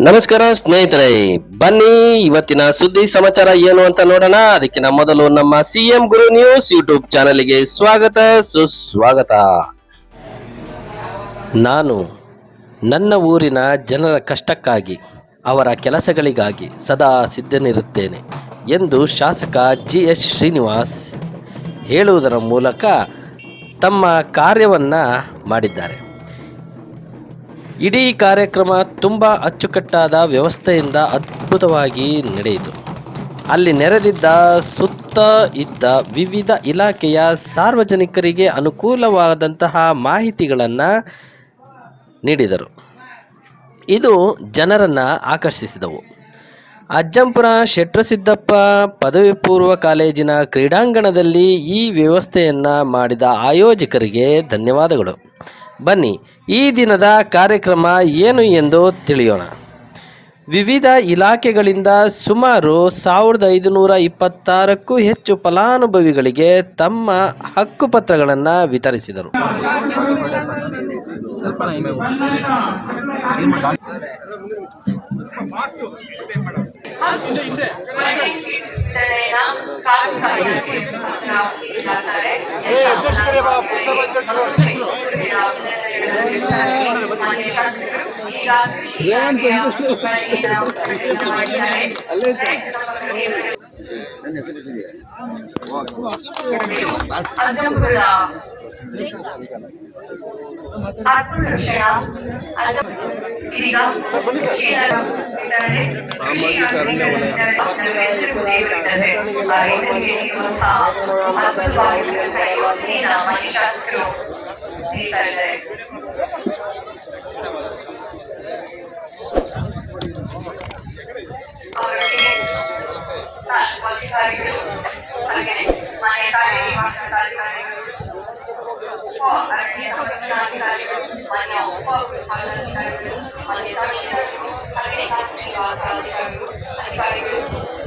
ನಮಸ್ಕಾರ ಸ್ನೇಹಿತರೆ, ಬನ್ನಿ ಇವತ್ತಿನ ಸುದ್ದಿ ಸಮಾಚಾರ ಏನು ಅಂತ ನೋಡೋಣ. ಅದಕ್ಕಿಂತ ಮೊದಲು ನಮ್ಮ ಸಿಎಂ ಗುರು ನ್ಯೂಸ್ ಯೂಟ್ಯೂಬ್ ಚಾನೆಲ್ಗೆ ಸ್ವಾಗತ ಸುಸ್ವಾಗತ. ನಾನು ನನ್ನ ಊರಿನ ಜನರ ಕಷ್ಟಕ್ಕಾಗಿ, ಅವರ ಕೆಲಸಗಳಿಗಾಗಿ ಸದಾ ಸಿದ್ಧನಿರುತ್ತೇನೆ ಎಂದು ಶಾಸಕ GH ಶ್ರೀನಿವಾಸ್ ಹೇಳುವುದರ ಮೂಲಕ ತಮ್ಮ ಕಾರ್ಯವನ್ನು ಮಾಡಿದ್ದಾರೆ. ಇಡೀ ಕಾರ್ಯಕ್ರಮ ತುಂಬ ಅಚ್ಚುಕಟ್ಟಾದ ವ್ಯವಸ್ಥೆಯಿಂದ ಅದ್ಭುತವಾಗಿ ನಡೆಯಿತು. ಅಲ್ಲಿ ನೆರೆದಿದ್ದ ಸುತ್ತ ಇದ್ದ ವಿವಿಧ ಇಲಾಖೆಯ ಸಾರ್ವಜನಿಕರಿಗೆ ಅನುಕೂಲವಾದಂತಹ ಮಾಹಿತಿಗಳನ್ನು ನೀಡಿದರು. ಇದು ಜನರನ್ನು ಆಕರ್ಷಿಸಿದವು. ಅಜ್ಜಂಪುರ ಶೆಟ್ರಸಿದ್ದಪ್ಪ ಪದವಿ ಪೂರ್ವ ಕಾಲೇಜಿನ ಕ್ರೀಡಾಂಗಣದಲ್ಲಿ ಈ ವ್ಯವಸ್ಥೆಯನ್ನು ಮಾಡಿದ ಆಯೋಜಕರಿಗೆ ಧನ್ಯವಾದಗಳು. ಬನ್ನಿ ಈ ದಿನದ ಕಾರ್ಯಕ್ರಮ ಏನು ಎಂದು ತಿಳಿಯೋಣ. ವಿವಿಧ ಇಲಾಖೆಗಳಿಂದ ಸುಮಾರು 1526ಕ್ಕೂ ಹೆಚ್ಚು ಫಲಾನುಭವಿಗಳಿಗೆ ತಮ್ಮ ಹಕ್ಕುಪತ್ರಗಳನ್ನು ವಿತರಿಸಿದರು.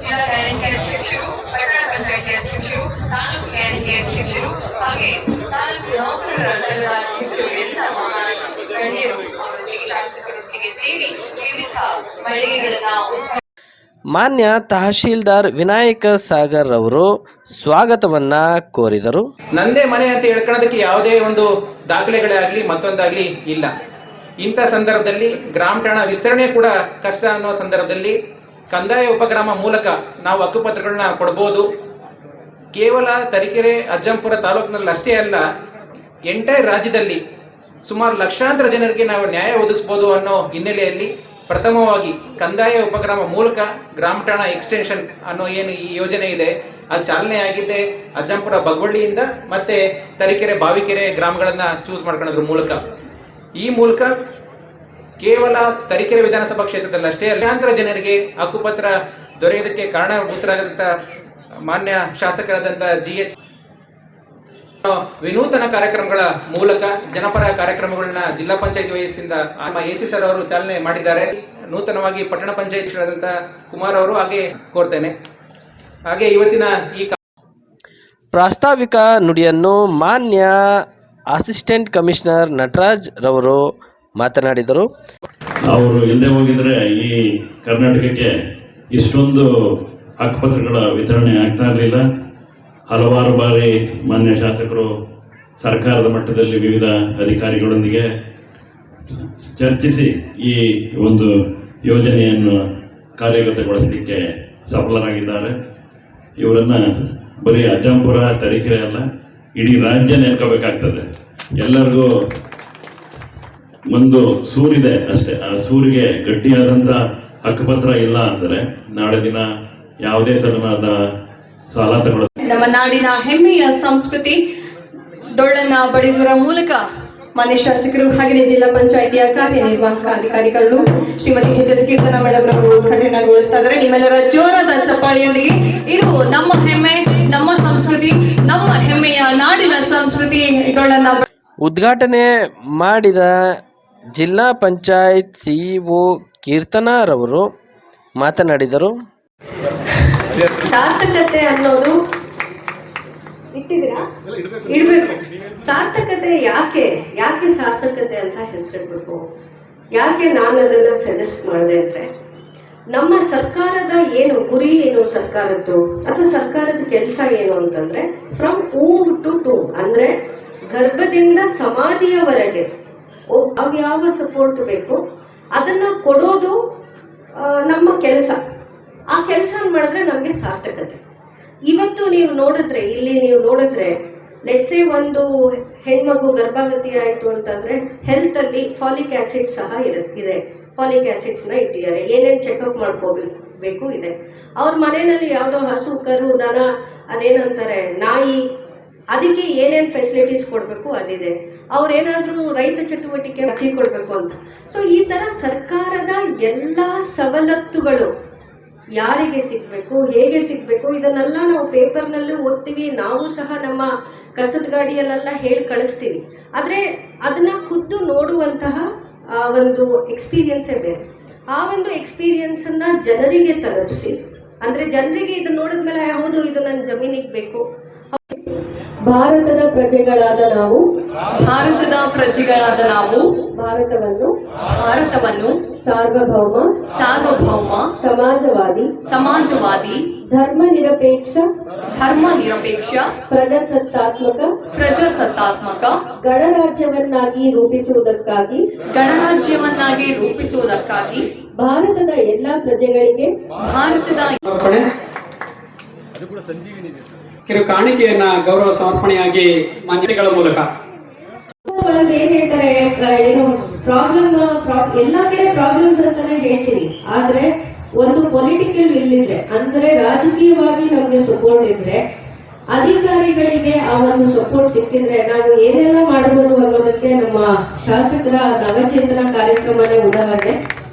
ಜಿಲ್ಲಾ ಗ್ಯಾರಂಟಿ ಅಧ್ಯಕ್ಷರು, ಪಟ್ಟಣ ಪಂಚಾಯಿತಿ ಅಧ್ಯಕ್ಷರು, ತಾಲೂಕು ಗ್ಯಾರಂಟಿ ಅಧ್ಯಕ್ಷರು ಹಾಗೆ ತಾಲೂಕು ನೌಕರರ ಸಂಘದ ಅಧ್ಯಕ್ಷರು ಎಲ್ಲ ಮಹಾನ್ ಗಣ್ಯರು ಅವರೊಟ್ಟಿಗೆ ಶಾಸಕರೊಟ್ಟಿಗೆ ಸೇರಿ ವಿವಿಧ ಮಳಿಗೆಗಳನ್ನ ಮಾನ್ಯ ತಹಶೀಲ್ದಾರ್ ವಿನಾಯಕ ಸಾಗರ್ ಅವರು ಸ್ವಾಗತವನ್ನ ಕೋರಿದರು. ನಂದೇ ಮನೆ ಅಂತ ಹೇಳ್ಕೊಳ್ಳೋದಕ್ಕೆ ಯಾವುದೇ ಒಂದು ದಾಖಲೆಗಳೇ ಆಗಲಿ ಮತ್ತೊಂದಾಗಲಿ ಇಲ್ಲ. ಇಂಥ ಸಂದರ್ಭದಲ್ಲಿ ಗ್ರಾಮ ಠಾಣ ವಿಸ್ತರಣೆ ಕೂಡ ಕಷ್ಟ ಅನ್ನೋ ಸಂದರ್ಭದಲ್ಲಿ ಕಂದಾಯ ಉಪಗ್ರಾಮ ಮೂಲಕ ನಾವು ಹಕ್ಕುಪತ್ರಗಳನ್ನ ಕೊಡ್ಬೋದು. ಕೇವಲ ತರೀಕೆರೆ ಅಜ್ಜಂಪುರ ತಾಲೂಕಿನಲ್ಲಿ ಅಷ್ಟೇ ಅಲ್ಲ, ಎಂಟೈರ್ ರಾಜ್ಯದಲ್ಲಿ ಸುಮಾರು ಲಕ್ಷಾಂತರ ಜನರಿಗೆ ನಾವು ನ್ಯಾಯ ಒದಗಿಸ್ಬೋದು ಅನ್ನೋ ಹಿನ್ನೆಲೆಯಲ್ಲಿ ಪ್ರಥಮವಾಗಿ ಕಂದಾಯ ಉಪಗ್ರಾಮ ಮೂಲಕ ಗ್ರಾಮ ಠಾಣ ಎಕ್ಸ್ಟೆನ್ಷನ್ ಅನ್ನೋ ಏನು ಈ ಯೋಜನೆ ಇದೆ ಅದು ಚಾಲನೆ ಆಗಿದ್ದೆ ಅಜ್ಜಂಪುರ ಬಗ್ವಳ್ಳಿಯಿಂದ ಮತ್ತೆ ತರೀಕೆರೆ ಬಾವಿಕೆರೆ ಗ್ರಾಮಗಳನ್ನು ಚೂಸ್ ಮಾಡ್ಕೊಳ್ಳೋದ್ರ ಮೂಲಕ. ಈ ಮೂಲಕ ಕೇವಲ ತರೀಕೆರೆ ವಿಧಾನಸಭಾ ಕ್ಷೇತ್ರದಲ್ಲಿ ಅಷ್ಟೇ ಲಕ್ಷಾಂತರ ಜನರಿಗೆ ಹಕ್ಕುಪತ್ರ ದೊರೆಯೋದಕ್ಕೆ ಕಾರಣಭೂತರಾದಂಥ ಮಾನ್ಯ ಶಾಸಕರಾದಂಥ GH ವಿನೂತನ ಕಾರ್ಯಕ್ರಮಗಳ ಮೂಲಕ ಜನಪರ ಕಾರ್ಯಕ್ರಮಗಳನ್ನ ಜಿಲ್ಲಾ ಪಂಚಾಯತ್ ವಯಸ್ಸಿಂದ AC ಸರ್ ಅವರು ಚಾಲನೆ ಮಾಡಿದ್ದಾರೆ. ನೂತನವಾಗಿ ಪಟ್ಟಣ ಪಂಚಾಯತ್ ಕುಮಾರ್ ಅವರು ಹಾಗೆ ಕೋರ್ತೇನೆ. ಹಾಗೆ ಇವತ್ತಿನ ಈ ಪ್ರಾಸ್ತಾವಿಕ ನುಡಿಯನ್ನು ಮಾನ್ಯ ಅಸಿಸ್ಟೆಂಟ್ ಕಮಿಷನರ್ ನಟರಾಜ್ ರವರು ಮಾತನಾಡಿದರು. ಅವರು ಹಿಂದೆ ಹೋಗಿದ್ರೆ ಈ ಕರ್ನಾಟಕಕ್ಕೆ ಇಷ್ಟೊಂದು ಹಕ್ಕುಪತ್ರಗಳ ವಿತರಣೆ ಆಗ್ತಾ ಇರಲಿಲ್ಲ. ಹಲವಾರು ಬಾರಿ ಮಾನ್ಯ ಶಾಸಕರು ಸರ್ಕಾರದ ಮಟ್ಟದಲ್ಲಿ ವಿವಿಧ ಅಧಿಕಾರಿಗಳೊಂದಿಗೆ ಚರ್ಚಿಸಿ ಈ ಒಂದು ಯೋಜನೆಯನ್ನು ಕಾರ್ಯಗತಗೊಳಿಸಲಿಕ್ಕೆ ಸಫಲರಾಗಿದ್ದಾರೆ. ಇವರನ್ನು ಬರೀ ಅಜ್ಜಂಪುರ ತರೀಕೆರೆ ಅಲ್ಲ, ಇಡೀ ರಾಜ್ಯ ನೆನ್ಕೋಬೇಕಾಗ್ತದೆ. ಎಲ್ಲರಿಗೂ ಒಂದು ಸೂರಿದೆ ಅಷ್ಟೇ, ಆ ಸೂರಿಗೆ ಗಟ್ಟಿಯಾದಂಥ ಹಕ್ಕುಪತ್ರ ಇಲ್ಲ ಅಂದರೆ ನಾಳೆ ದಿನ ಯಾವುದೇ ತರನಾದ ಸಾಲ ತಗೊಳ್ಳೋದು. ನಮ್ಮ ನಾಡಿನ ಹೆಮ್ಮೆಯ ಸಂಸ್ಕೃತಿ ಡೊಳ್ಳನ್ನ ಬಡಿದುವ ಮೂಲಕ ಮಾನ್ಯ ಶಾಸಕರು ಹಾಗೆಯೇ ಜಿಲ್ಲಾ ಪಂಚಾಯಿತಿಯ ಕಾರ್ಯನಿರ್ವಾಹಕ ಅಧಿಕಾರಿಗಳು ಶ್ರೀಮತಿ HS ಕೀರ್ತನಾ ಮೇಡಮ್ ಅವರು ಉದ್ಘಾಟನೆಗೊಳಿಸ್ತಾ ಇದ್ದಾರೆ. ನಿಮ್ಮೆಲ್ಲರ ಜೋರಾದ ಚಪ್ಪಾಳಿಯೊಂದಿಗೆ ಇದು ನಮ್ಮ ಹೆಮ್ಮೆ, ನಮ್ಮ ಸಂಸ್ಕೃತಿ, ನಮ್ಮ ಹೆಮ್ಮೆಯ ನಾಡಿನ ಸಂಸ್ಕೃತಿ ಡೊಳ್ಳನ್ನ ಉದ್ಘಾಟನೆ ಮಾಡಿದ ಜಿಲ್ಲಾ ಪಂಚಾಯತ್ CEO ಕೀರ್ತನಾ ರವರು ಮಾತನಾಡಿದರು. ಸಾರ್ಥಕತೆ ಅನ್ನೋದು ಇಟ್ಟಿದ್ದೀರಾ? ಇಡಬೇಕು. ಸಾರ್ಥಕತೆ ಯಾಕೆ ಸಾರ್ಥಕತೆ ಅಂತ ಹೆಸರಿಡಬೇಕು? ಯಾಕೆ ನಾನು ಅದನ್ನು ಸಜೆಸ್ಟ್ ಮಾಡಿದೆ ಅಂದರೆ, ನಮ್ಮ ಸರ್ಕಾರದ ಏನು ಗುರಿ ಏನು ಸರ್ಕಾರದ್ದು ಅಥವಾ ಸರ್ಕಾರದ ಕೆಲಸ ಏನು ಅಂತಂದರೆ, ಫ್ರಮ್ ಊಮ್ ಟು ಟೂಮ್ ಅಂದರೆ ಗರ್ಭದಿಂದ ಸಮಾಧಿಯವರೆಗೆ ಯಾವ ಸಪೋರ್ಟ್ ಬೇಕು ಅದನ್ನು ಕೊಡೋದು ನಮ್ಮ ಕೆಲಸ. ಆ ಕೆಲಸ ಮಾಡಿದ್ರೆ ನಮಗೆ ಸಾರ್ಥಕತೆ. ಇವತ್ತು ನೀವು ನೋಡಿದ್ರೆ, ಇಲ್ಲಿ ನೀವು ನೋಡಿದ್ರೆ, ಲೆಟ್ಸೇ ಒಂದು ಹೆಣ್ಮಗು ಗರ್ಭವತಿ ಆಯಿತು ಅಂತಂದರೆ ಹೆಲ್ತಲ್ಲಿ ಫಾಲಿಕ್ ಆ್ಯಸಿಡ್ ಸಹ ಇದೆ. ಫಾಲಿಕ್ ಆ್ಯಸಿಡ್ಸ್ನ ಇಟ್ಟಿದ್ದಾರೆ. ಏನೇನು ಚೆಕಪ್ ಮಾಡ್ಕೋಬೇಕು ಇದೆ. ಅವ್ರ ಮನೆಯಲ್ಲಿ ಯಾವುದೋ ಹಸು, ಕರು, ದನ, ಅದೇನಂತಾರೆ ನಾಯಿ, ಅದಕ್ಕೆ ಏನೇನು ಫೆಸಿಲಿಟೀಸ್ ಕೊಡಬೇಕು ಅದಿದೆ. ಅವ್ರೇನಾದರೂ ರೈತ ಚಟುವಟಿಕೆ ಹಚ್ಚಿ ಕೊಡಬೇಕು ಅಂತ. ಸೊ ಈ ಥರ ಸರ್ಕಾರದ ಎಲ್ಲ ಸವಲತ್ತುಗಳು ಯಾರಿಗೆ ಸಿಗಬೇಕು, ಹೇಗೆ ಸಿಗಬೇಕು, ಇದನ್ನೆಲ್ಲ ನಾವು ಪೇಪರ್ನಲ್ಲೂ ಓದ್ತೀವಿ. ನಾವು ಸಹ ನಮ್ಮ ಕಸದ ಗಾಡಿಯಲ್ಲೆಲ್ಲ ಹೇಳಿ ಕಳಿಸ್ತೀವಿ. ಆದರೆ ಅದನ್ನು ಖುದ್ದು ನೋಡುವಂತಹ ಒಂದು ಎಕ್ಸ್ಪೀರಿಯನ್ಸೇ ಬೇರೆ. ಆ ಒಂದು ಎಕ್ಸ್ಪೀರಿಯನ್ಸನ್ನು ಜನರಿಗೆ ತಲುಪಿಸಿ, ಅಂದರೆ ಜನರಿಗೆ ಇದನ್ನು ನೋಡಿದ್ಮೇಲೆ ಹೌದು ಇದು ನನ್ನ ಜಮೀನಿಗೆ ಬೇಕು. ಭಾರತದ ಪ್ರಜೆಗಳಾದ ನಾವು ಭಾರತವನ್ನು ಸಾರ್ವಭೌಮ ಸಮಾಜವಾದಿ ಧರ್ಮ ನಿರಪೇಕ್ಷ ಪ್ರಜಾಸತ್ತಾತ್ಮಕ ಗಣರಾಜ್ಯವನ್ನಾಗಿ ರೂಪಿಸುವುದಕ್ಕಾಗಿ ಭಾರತದ ಎಲ್ಲ ಪ್ರಜೆಗಳಿಗೆ ಕಿರು ಕಾಣಿಕೆಯನ್ನ ಗೌರವ ಸಮರ್ಪಣೆಯಾಗಿ ಮಾನ್ಯತೆಗಳ ಮೂಲಕ ಒಂದು ಏನ್ ಹೇಳ್ತಾರೆ, ಏನು ಪ್ರಾಬ್ಲಮ್ ಎಲ್ಲಾ ಕಡೆ ಪ್ರಾಬ್ಲಮ್ಸ್ ಅಂತಾನೆ ಹೇಳ್ತೀವಿ. ಆದ್ರೆ ಒಂದು ಪೊಲಿಟಿಕಲ್ ವಿಲ್ ಇದ್ರೆ, ಅಂದ್ರೆ ರಾಜಕೀಯವಾಗಿ ನಮ್ಗೆ ಸಪೋರ್ಟ್ ಇದ್ರೆ, ಅಧಿಕಾರಿಗಳಿಗೆ ಆ ಒಂದು ಸಪೋರ್ಟ್ ಸಿಕ್ಕಿದ್ರೆ ನಾವು ಏನೆಲ್ಲ ಮಾಡಬಹುದು ಅನ್ನೋದಕ್ಕೆ ನಮ್ಮ ಶಾಸಕರ ನವಚೇತನ ಕಾರ್ಯಕ್ರಮನೇ ಉದಾಹರಣೆ.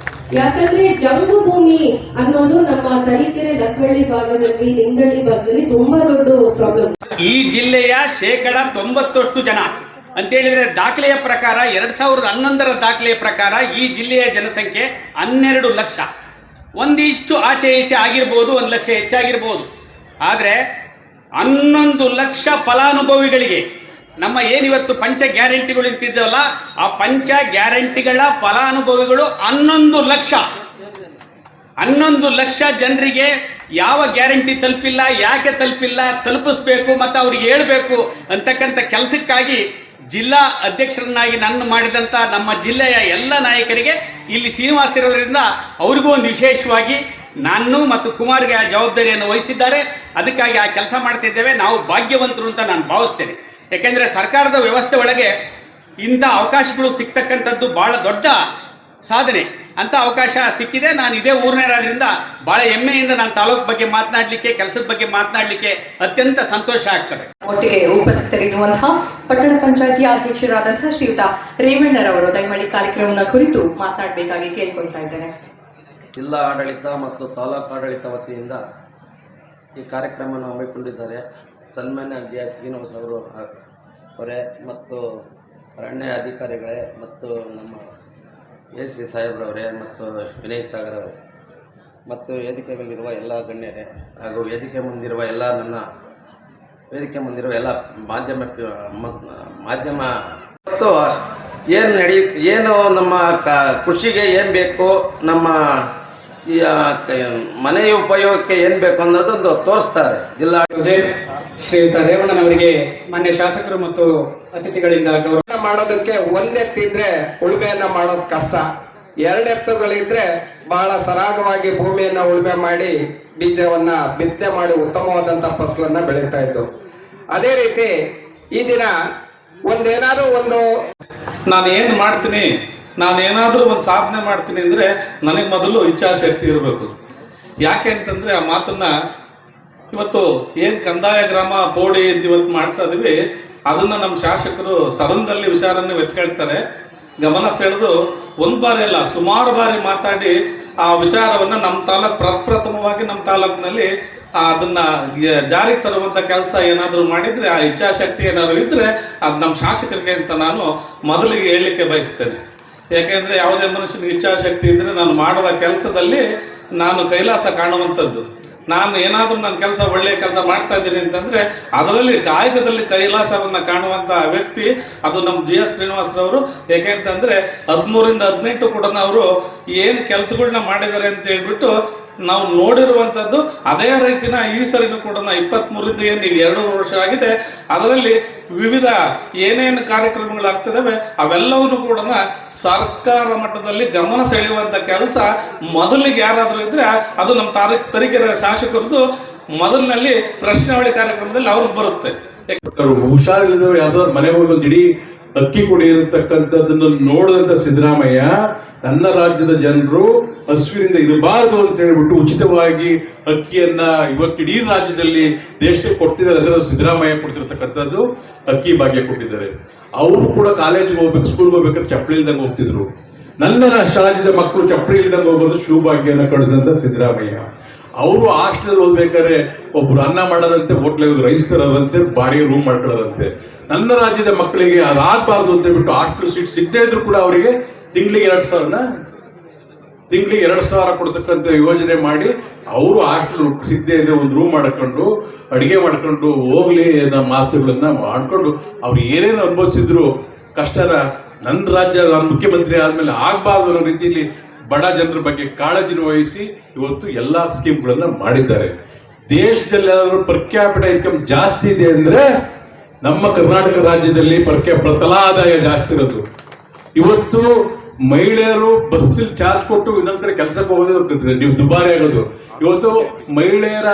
ಯಾಕಂದ್ರೆ ಜಂಗು ಭೂಮಿ ಅನ್ನೋದು ನಮ್ಮ ತರೀಕೆರೆ ಲಕ್ಕಳ್ಳಿ ಭಾಗದಲ್ಲಿ, ಲಿಂಗಳ್ಳಿ ಭಾಗದಲ್ಲಿ ತುಂಬಾ ದೊಡ್ಡ ಪ್ರಾಬ್ಲಮ್. ಈ ಜಿಲ್ಲೆಯ 90% ಜನ ಅಂತ ಹೇಳಿದ್ರೆ ದಾಖಲೆಯ ಪ್ರಕಾರ 2011ರ ದಾಖಲೆಯ ಪ್ರಕಾರ ಈ ಜಿಲ್ಲೆಯ ಜನಸಂಖ್ಯೆ 12 ಲಕ್ಷ. ಒಂದಿಷ್ಟು ಆಚೆ ಈಚೆ ಆಗಿರ್ಬೋದು, 1 ಲಕ್ಷ ಹೆಚ್ಚಾಗಿರ್ಬೋದು. ಆದರೆ 11 ಲಕ್ಷ ಫಲಾನುಭವಿಗಳಿಗೆ ನಮ್ಮ ಏನಿವತ್ತು ಪಂಚ ಗ್ಯಾರಂಟಿಗಳು ಅಂತಿದ್ದವಲ್ಲ, ಆ ಪಂಚ ಗ್ಯಾರಂಟಿಗಳ ಫಲಾನುಭವಿಗಳು 11 ಲಕ್ಷ ಜನರಿಗೆ ಯಾವ ಗ್ಯಾರಂಟಿ ತಲುಪಿಲ್ಲ, ಯಾಕೆ ತಲುಪಿಲ್ಲ, ತಲುಪಿಸ್ಬೇಕು ಮತ್ತು ಅವ್ರಿಗೆ ಹೇಳಬೇಕು ಅಂತಕ್ಕಂಥ ಕೆಲಸಕ್ಕಾಗಿ ಜಿಲ್ಲಾ ಅಧ್ಯಕ್ಷರನ್ನಾಗಿ ನಾನು ಮಾಡಿದಂಥ ನಮ್ಮ ಜಿಲ್ಲೆಯ ಎಲ್ಲ ನಾಯಕರಿಗೆ ಇಲ್ಲಿ ಶ್ರೀನಿವಾಸ್ ಇರೋದ್ರಿಂದ ಅವ್ರಿಗೂ ಒಂದು ವಿಶೇಷವಾಗಿ ನಾನು ಮತ್ತು ಕುಮಾರ್ಗೆ ಆ ಜವಾಬ್ದಾರಿಯನ್ನು ವಹಿಸಿದ್ದಾರೆ. ಅದಕ್ಕಾಗಿ ಆ ಕೆಲಸ ಮಾಡ್ತಿದ್ದೇವೆ. ನಾವು ಭಾಗ್ಯವಂತರು ಅಂತ ನಾನು ಭಾವಿಸ್ತೇನೆ. ಯಾಕೆಂದರೆ ಸರ್ಕಾರದ ವ್ಯವಸ್ಥೆ ಒಳಗೆ ಇಂಥ ಅವಕಾಶಗಳು ಸಿಗ್ತಕ್ಕಂಥದ್ದು ಭಾಳ ದೊಡ್ಡ ಸಾಧನೆ. ಅಂಥ ಅವಕಾಶ ಸಿಕ್ಕಿದೆ. ನಾನು ಇದೇ ಊರಿನರಾದ್ರಿಂದ ಭಾಳ ಹೆಮ್ಮೆಯಿಂದ ನಾನು ತಾಲೂಕು ಬಗ್ಗೆ ಮಾತನಾಡಲಿಕ್ಕೆ, ಕೆಲಸದ ಬಗ್ಗೆ ಮಾತನಾಡಲಿಕ್ಕೆ ಅತ್ಯಂತ ಸಂತೋಷ ಆಗ್ತದೆ. ಒಟ್ಟಿಗೆ ಉಪಸ್ಥಿತರಿರುವಂತಹ ಪಟ್ಟಣ ಪಂಚಾಯಿತಿಯ ಅಧ್ಯಕ್ಷರಾದಂತಹ ಶ್ರೀಯುತ ರೇವಣ್ಣರವರು ದಯಮಾಡಿ ಕಾರ್ಯಕ್ರಮದ ಕುರಿತು ಮಾತನಾಡಬೇಕಾಗಿ ಕೇಳಿಕೊಳ್ತಾ ಇದ್ದೇನೆ. ಜಿಲ್ಲಾ ಆಡಳಿತ ಮತ್ತು ತಾಲೂಕು ಆಡಳಿತ ವತಿಯಿಂದ ಈ ಕಾರ್ಯಕ್ರಮವನ್ನು ಹಮ್ಮಿಕೊಂಡಿದ್ದಾರೆ. ಸನ್ಮಾನ್ಯ ಡಿ.ಎಸ್. ಶ್ರೀನಿವಾಸ್ ಅವರೇ ಮತ್ತು ಅರಣ್ಯ ಅಧಿಕಾರಿಗಳೇ ಮತ್ತು ನಮ್ಮ ಎ.ಸಿ. ಸಾಹೇಬ್ರವರೇ ಮತ್ತು ವಿನಯ್ ಸಾಗರ್ ಅವರೇ ಮತ್ತು ವೇದಿಕೆ ಮೇಲಿರುವ ಎಲ್ಲ ಗಣ್ಯರೇ ಹಾಗೂ ವೇದಿಕೆ ಮುಂದಿರುವ ಎಲ್ಲ ಮಾಧ್ಯಮ ಮತ್ತು ಏನು ನಮ್ಮ ಕೃಷಿಗೆ ಏನು ಬೇಕು, ನಮ್ಮ ಈ ಮನೆ ಉಪಯೋಗಕ್ಕೆ ಏನು ಬೇಕು ಅನ್ನೋದೊಂದು ತೋರಿಸ್ತಾರೆ. ಜಿಲ್ಲಾ ಶ್ರೀಯುತ ರೇವಣ್ಣನವರಿಗೆ ಮಾನ್ಯ ಶಾಸಕರು ಮತ್ತು ಅತಿಥಿಗಳಿಂದ ಗೌರವ ಮಾಡೋದಕ್ಕೆ ಒಂದೆತ್ತಿದ್ರೆ ಉಳುಮೆಯನ್ನ ಮಾಡೋದು ಕಷ್ಟ. 2 ಎತ್ತುಗಳಿದ್ರೆ ಬಹಳ ಸರಾಗವಾಗಿ ಭೂಮಿಯನ್ನ ಉಳುಮೆ ಮಾಡಿ ಬೀಜವನ್ನ ಬಿತ್ತನೆ ಮಾಡಿ ಉತ್ತಮವಾದಂತಹ ಫಸಲನ್ನ ಬೆಳೀತಾ ಇದ್ದು. ಅದೇ ರೀತಿ ಈ ದಿನ ನಾನೇನು ಮಾಡ್ತೀನಿ, ನಾನೇನಾದರೂ ಒಂದು ಸಾಧನೆ ಮಾಡ್ತೀನಿ ಅಂದರೆ ನನಗೆ ಮೊದಲು ಇಚ್ಛಾಶಕ್ತಿ ಇರಬೇಕು. ಯಾಕೆ ಅಂತಂದರೆ ಆ ಮಾತನ್ನು ಇವತ್ತು ಏನು ಕಂದಾಯ ಗ್ರಾಮ ಪೋಡಿ ಅಂತ ಇವತ್ತು ಮಾಡ್ತಾ ಇದೀವಿ, ಅದನ್ನು ನಮ್ಮ ಶಾಸಕರು ಸದನದಲ್ಲಿ ವಿಚಾರವನ್ನು ಎತ್ಕೊಳ್ತಾರೆ. ಗಮನ ಸೆಳೆದು ಒಂದು ಬಾರಿ ಅಲ್ಲ, ಸುಮಾರು ಬಾರಿ ಮಾತಾಡಿ ಆ ವಿಚಾರವನ್ನು ನಮ್ಮ ತಾಲೂಕು ಪ್ರಪ್ರಥಮವಾಗಿ ನಮ್ಮ ತಾಲೂಕಿನಲ್ಲಿ ಅದನ್ನ ಜಾರಿಗೆ ತರುವಂಥ ಕೆಲಸ ಏನಾದರೂ ಮಾಡಿದರೆ, ಆ ಇಚ್ಛಾಶಕ್ತಿ ಏನಾದರೂ ಇದ್ದರೆ ಅದು ನಮ್ಮ ಶಾಸಕರಿಗೆ ಅಂತ ನಾನು ಮೊದಲಿಗೆ ಹೇಳಲಿಕ್ಕೆ ಬಯಸ್ತೇನೆ. ಯಾಕೆಂದರೆ ಯಾವುದೇ ಮನುಷ್ಯನಿಗೆ ಇಚ್ಛಾಶಕ್ತಿ ಇದ್ದರೆ ನಾನು ಮಾಡುವ ಕೆಲಸದಲ್ಲಿ ನಾನು ಕೈಲಾಸ ಕಾಣುವಂಥದ್ದು. ನಾನು ಏನಾದರೂ ನನ್ನ ಕೆಲಸ ಒಳ್ಳೆಯ ಕೆಲಸ ಮಾಡ್ತಾ ಇದ್ದೀನಿ ಅಂತಂದರೆ ಅದರಲ್ಲಿ ಕಾಯಕದಲ್ಲಿ ಕೈಲಾಸವನ್ನು ಕಾಣುವಂಥ ವ್ಯಕ್ತಿ ಅದು ನಮ್ಮ GS ಶ್ರೀನಿವಾಸರವರು. ಯಾಕೆಂತಂದರೆ 13ರಿಂದ 18 ಕೂಡ ಅವರು ಏನು ಕೆಲಸಗಳನ್ನ ಮಾಡಿದ್ದಾರೆ ಅಂತ ಹೇಳ್ಬಿಟ್ಟು ನಾವು ನೋಡಿರುವಂಥದ್ದು. ಅದೇ ರೀತಿನ ಈ ಸರಿನೂ ಕೂಡ 23ರಿಂದ ಏನು 2 ವರ್ಷ ಆಗಿದೆ, ಅದರಲ್ಲಿ ವಿವಿಧ ಏನೇನು ಕಾರ್ಯಕ್ರಮಗಳಾಗ್ತಿದ್ದಾವೆ ಅವೆಲ್ಲವನ್ನು ಕೂಡ ಸರ್ಕಾರ ಮಟ್ಟದಲ್ಲಿ ಗಮನ ಸೆಳೆಯುವಂಥ ಕೆಲಸ ಮೊದಲಿಗೆ ಯಾರಾದರೂ ಇದ್ರೆ ಅದು ನಮ್ಮ ತರೀಕೆರೆ ಶಾಸಕರದ್ದು ಮೊದಲಿನಲ್ಲಿ ಪ್ರಶ್ನಾವಳಿ ಕಾರ್ಯಕ್ರಮದಲ್ಲಿ ಅವ್ರಿಗೆ ಬರುತ್ತೆ. ಹುಷಾರಿಲ್ಲದವ್ರು ಯಾವ್ದಾದ್ರು ಮನೆಗೆ ಒಂದು ಇಡೀ ಅಕ್ಕಿ ಕೊಡಿ ಇರತಕ್ಕಂಥದ್ದನ್ನು ನೋಡಿದಂತ ಸಿದ್ದರಾಮಯ್ಯ ನನ್ನ ರಾಜ್ಯದ ಜನರು ಹಸುವಿನಿಂದ ಇರಬಾರದು ಅಂತ ಹೇಳ್ಬಿಟ್ಟು ಉಚಿತವಾಗಿ ಅಕ್ಕಿಯನ್ನ ಇವತ್ತು ಇಡೀ ರಾಜ್ಯದಲ್ಲಿ ದೇಶಕ್ಕೆ ಕೊಡ್ತಿದ್ದಾರೆ. ಅದರ ಸಿದ್ದರಾಮಯ್ಯ ಕೊಡ್ತಿರ್ತಕ್ಕಂಥದ್ದು ಅಕ್ಕಿ ಭಾಗ್ಯ ಕೊಟ್ಟಿದ್ದಾರೆ. ಅವರು ಕೂಡ ಕಾಲೇಜಿಗೆ ಹೋಗ್ಬೇಕು, ಸ್ಕೂಲ್ಗೆ ಹೋಗ್ಬೇಕಾದ್ರೆ ಚಪ್ಪಲಿ ಇಲ್ದಂಗೆ ಹೋಗ್ತಿದ್ರು. ನನ್ನ ರಾಜ್ಯದ ಮಕ್ಕಳು ಚಪ್ಪಲಿ ಇಲ್ದಂಗೆ ಹೋಗೋದು ಶಿವಭಾಗ್ಯನ ಕಳಿಸಿದಂತ ಸಿದ್ದರಾಮಯ್ಯ. ಅವರು ಹಾಸ್ಟೆಲ್ ಓದ್ಬೇಕಾದ್ರೆ ಒಬ್ರು ಅನ್ನ ಮಾಡೋದಂತೆ, ಹೋಟ್ಲಿಗೆ ರೈಸ್ ತರೋದಂತೆ, ಬಾಡಿಗೆ ರೂಮ್ ಮಾಡ್ಕೊಳ್ಳೋದಂತೆ. ನನ್ನ ರಾಜ್ಯದ ಮಕ್ಕಳಿಗೆ ಅದಾಗಬಾರ್ದು ಅಂತ ಹೇಳ್ಬಿಟ್ಟು ಹಾಸ್ಟೆಲ್ ಸೀಟ್ ಸಿಗದೇ ಇದ್ರು ಕೂಡ ಅವರಿಗೆ ತಿಂಗಳಿಗೆ 2,000 ಕೊಡ್ತಕ್ಕಂಥ ಯೋಜನೆ ಮಾಡಿ ಅವರು ಹಾಸ್ಟೆಲ್ ಸಿಗದೇ ಇದೆ ಒಂದು ರೂಮ್ ಮಾಡ್ಕೊಂಡು ಅಡಿಗೆ ಮಾಡ್ಕೊಂಡು ಹೋಗ್ಲಿ ಅನ್ನೋ ಮಾತುಗಳನ್ನ ಮಾಡ್ಕೊಂಡು ಅವ್ರು ಏನೇನು ಅನುಭವಿಸಿದ್ರು ಕಷ್ಟನ ನನ್ನ ರಾಜ್ಯ ನಾನು ಮುಖ್ಯಮಂತ್ರಿ ಆದ್ಮೇಲೆ ಆಗ್ಬಾರ್ದು ಅನ್ನೋ ರೀತಿಯಲ್ಲಿ ಬಡ ಜನರ ಬಗ್ಗೆ ಕಾಳಜಿನ ವಹಿಸಿ ಇವತ್ತು ಎಲ್ಲಾ ಸ್ಕೀಮ್ಗಳನ್ನ ಮಾಡಿದ್ದಾರೆ. ದೇಶದಲ್ಲಿ ಏನಾದರೂ ಪರ್ ಕ್ಯಾಪಿಟಲ್ ಇನ್ಕಮ್ ಜಾಸ್ತಿ ಇದೆ ಅಂದ್ರೆ ನಮ್ಮ ಕರ್ನಾಟಕ ರಾಜ್ಯದಲ್ಲಿ ತಲಾ ಆದಾಯ ಜಾಸ್ತಿ ಇರೋದು. ಇವತ್ತು ಮಹಿಳೆಯರು ಬಸ್ಸಲ್ಲಿ ಚಾರ್ಜ್ ಕೊಟ್ಟು ಇನ್ನೊಂದ್ ಕಡೆ ಕೆಲಸಕ್ಕೆ ಹೋಗೋದು ನೀವು ದುಬಾರಿ ಆಗೋದು. ಇವತ್ತು ಮಹಿಳೆಯರ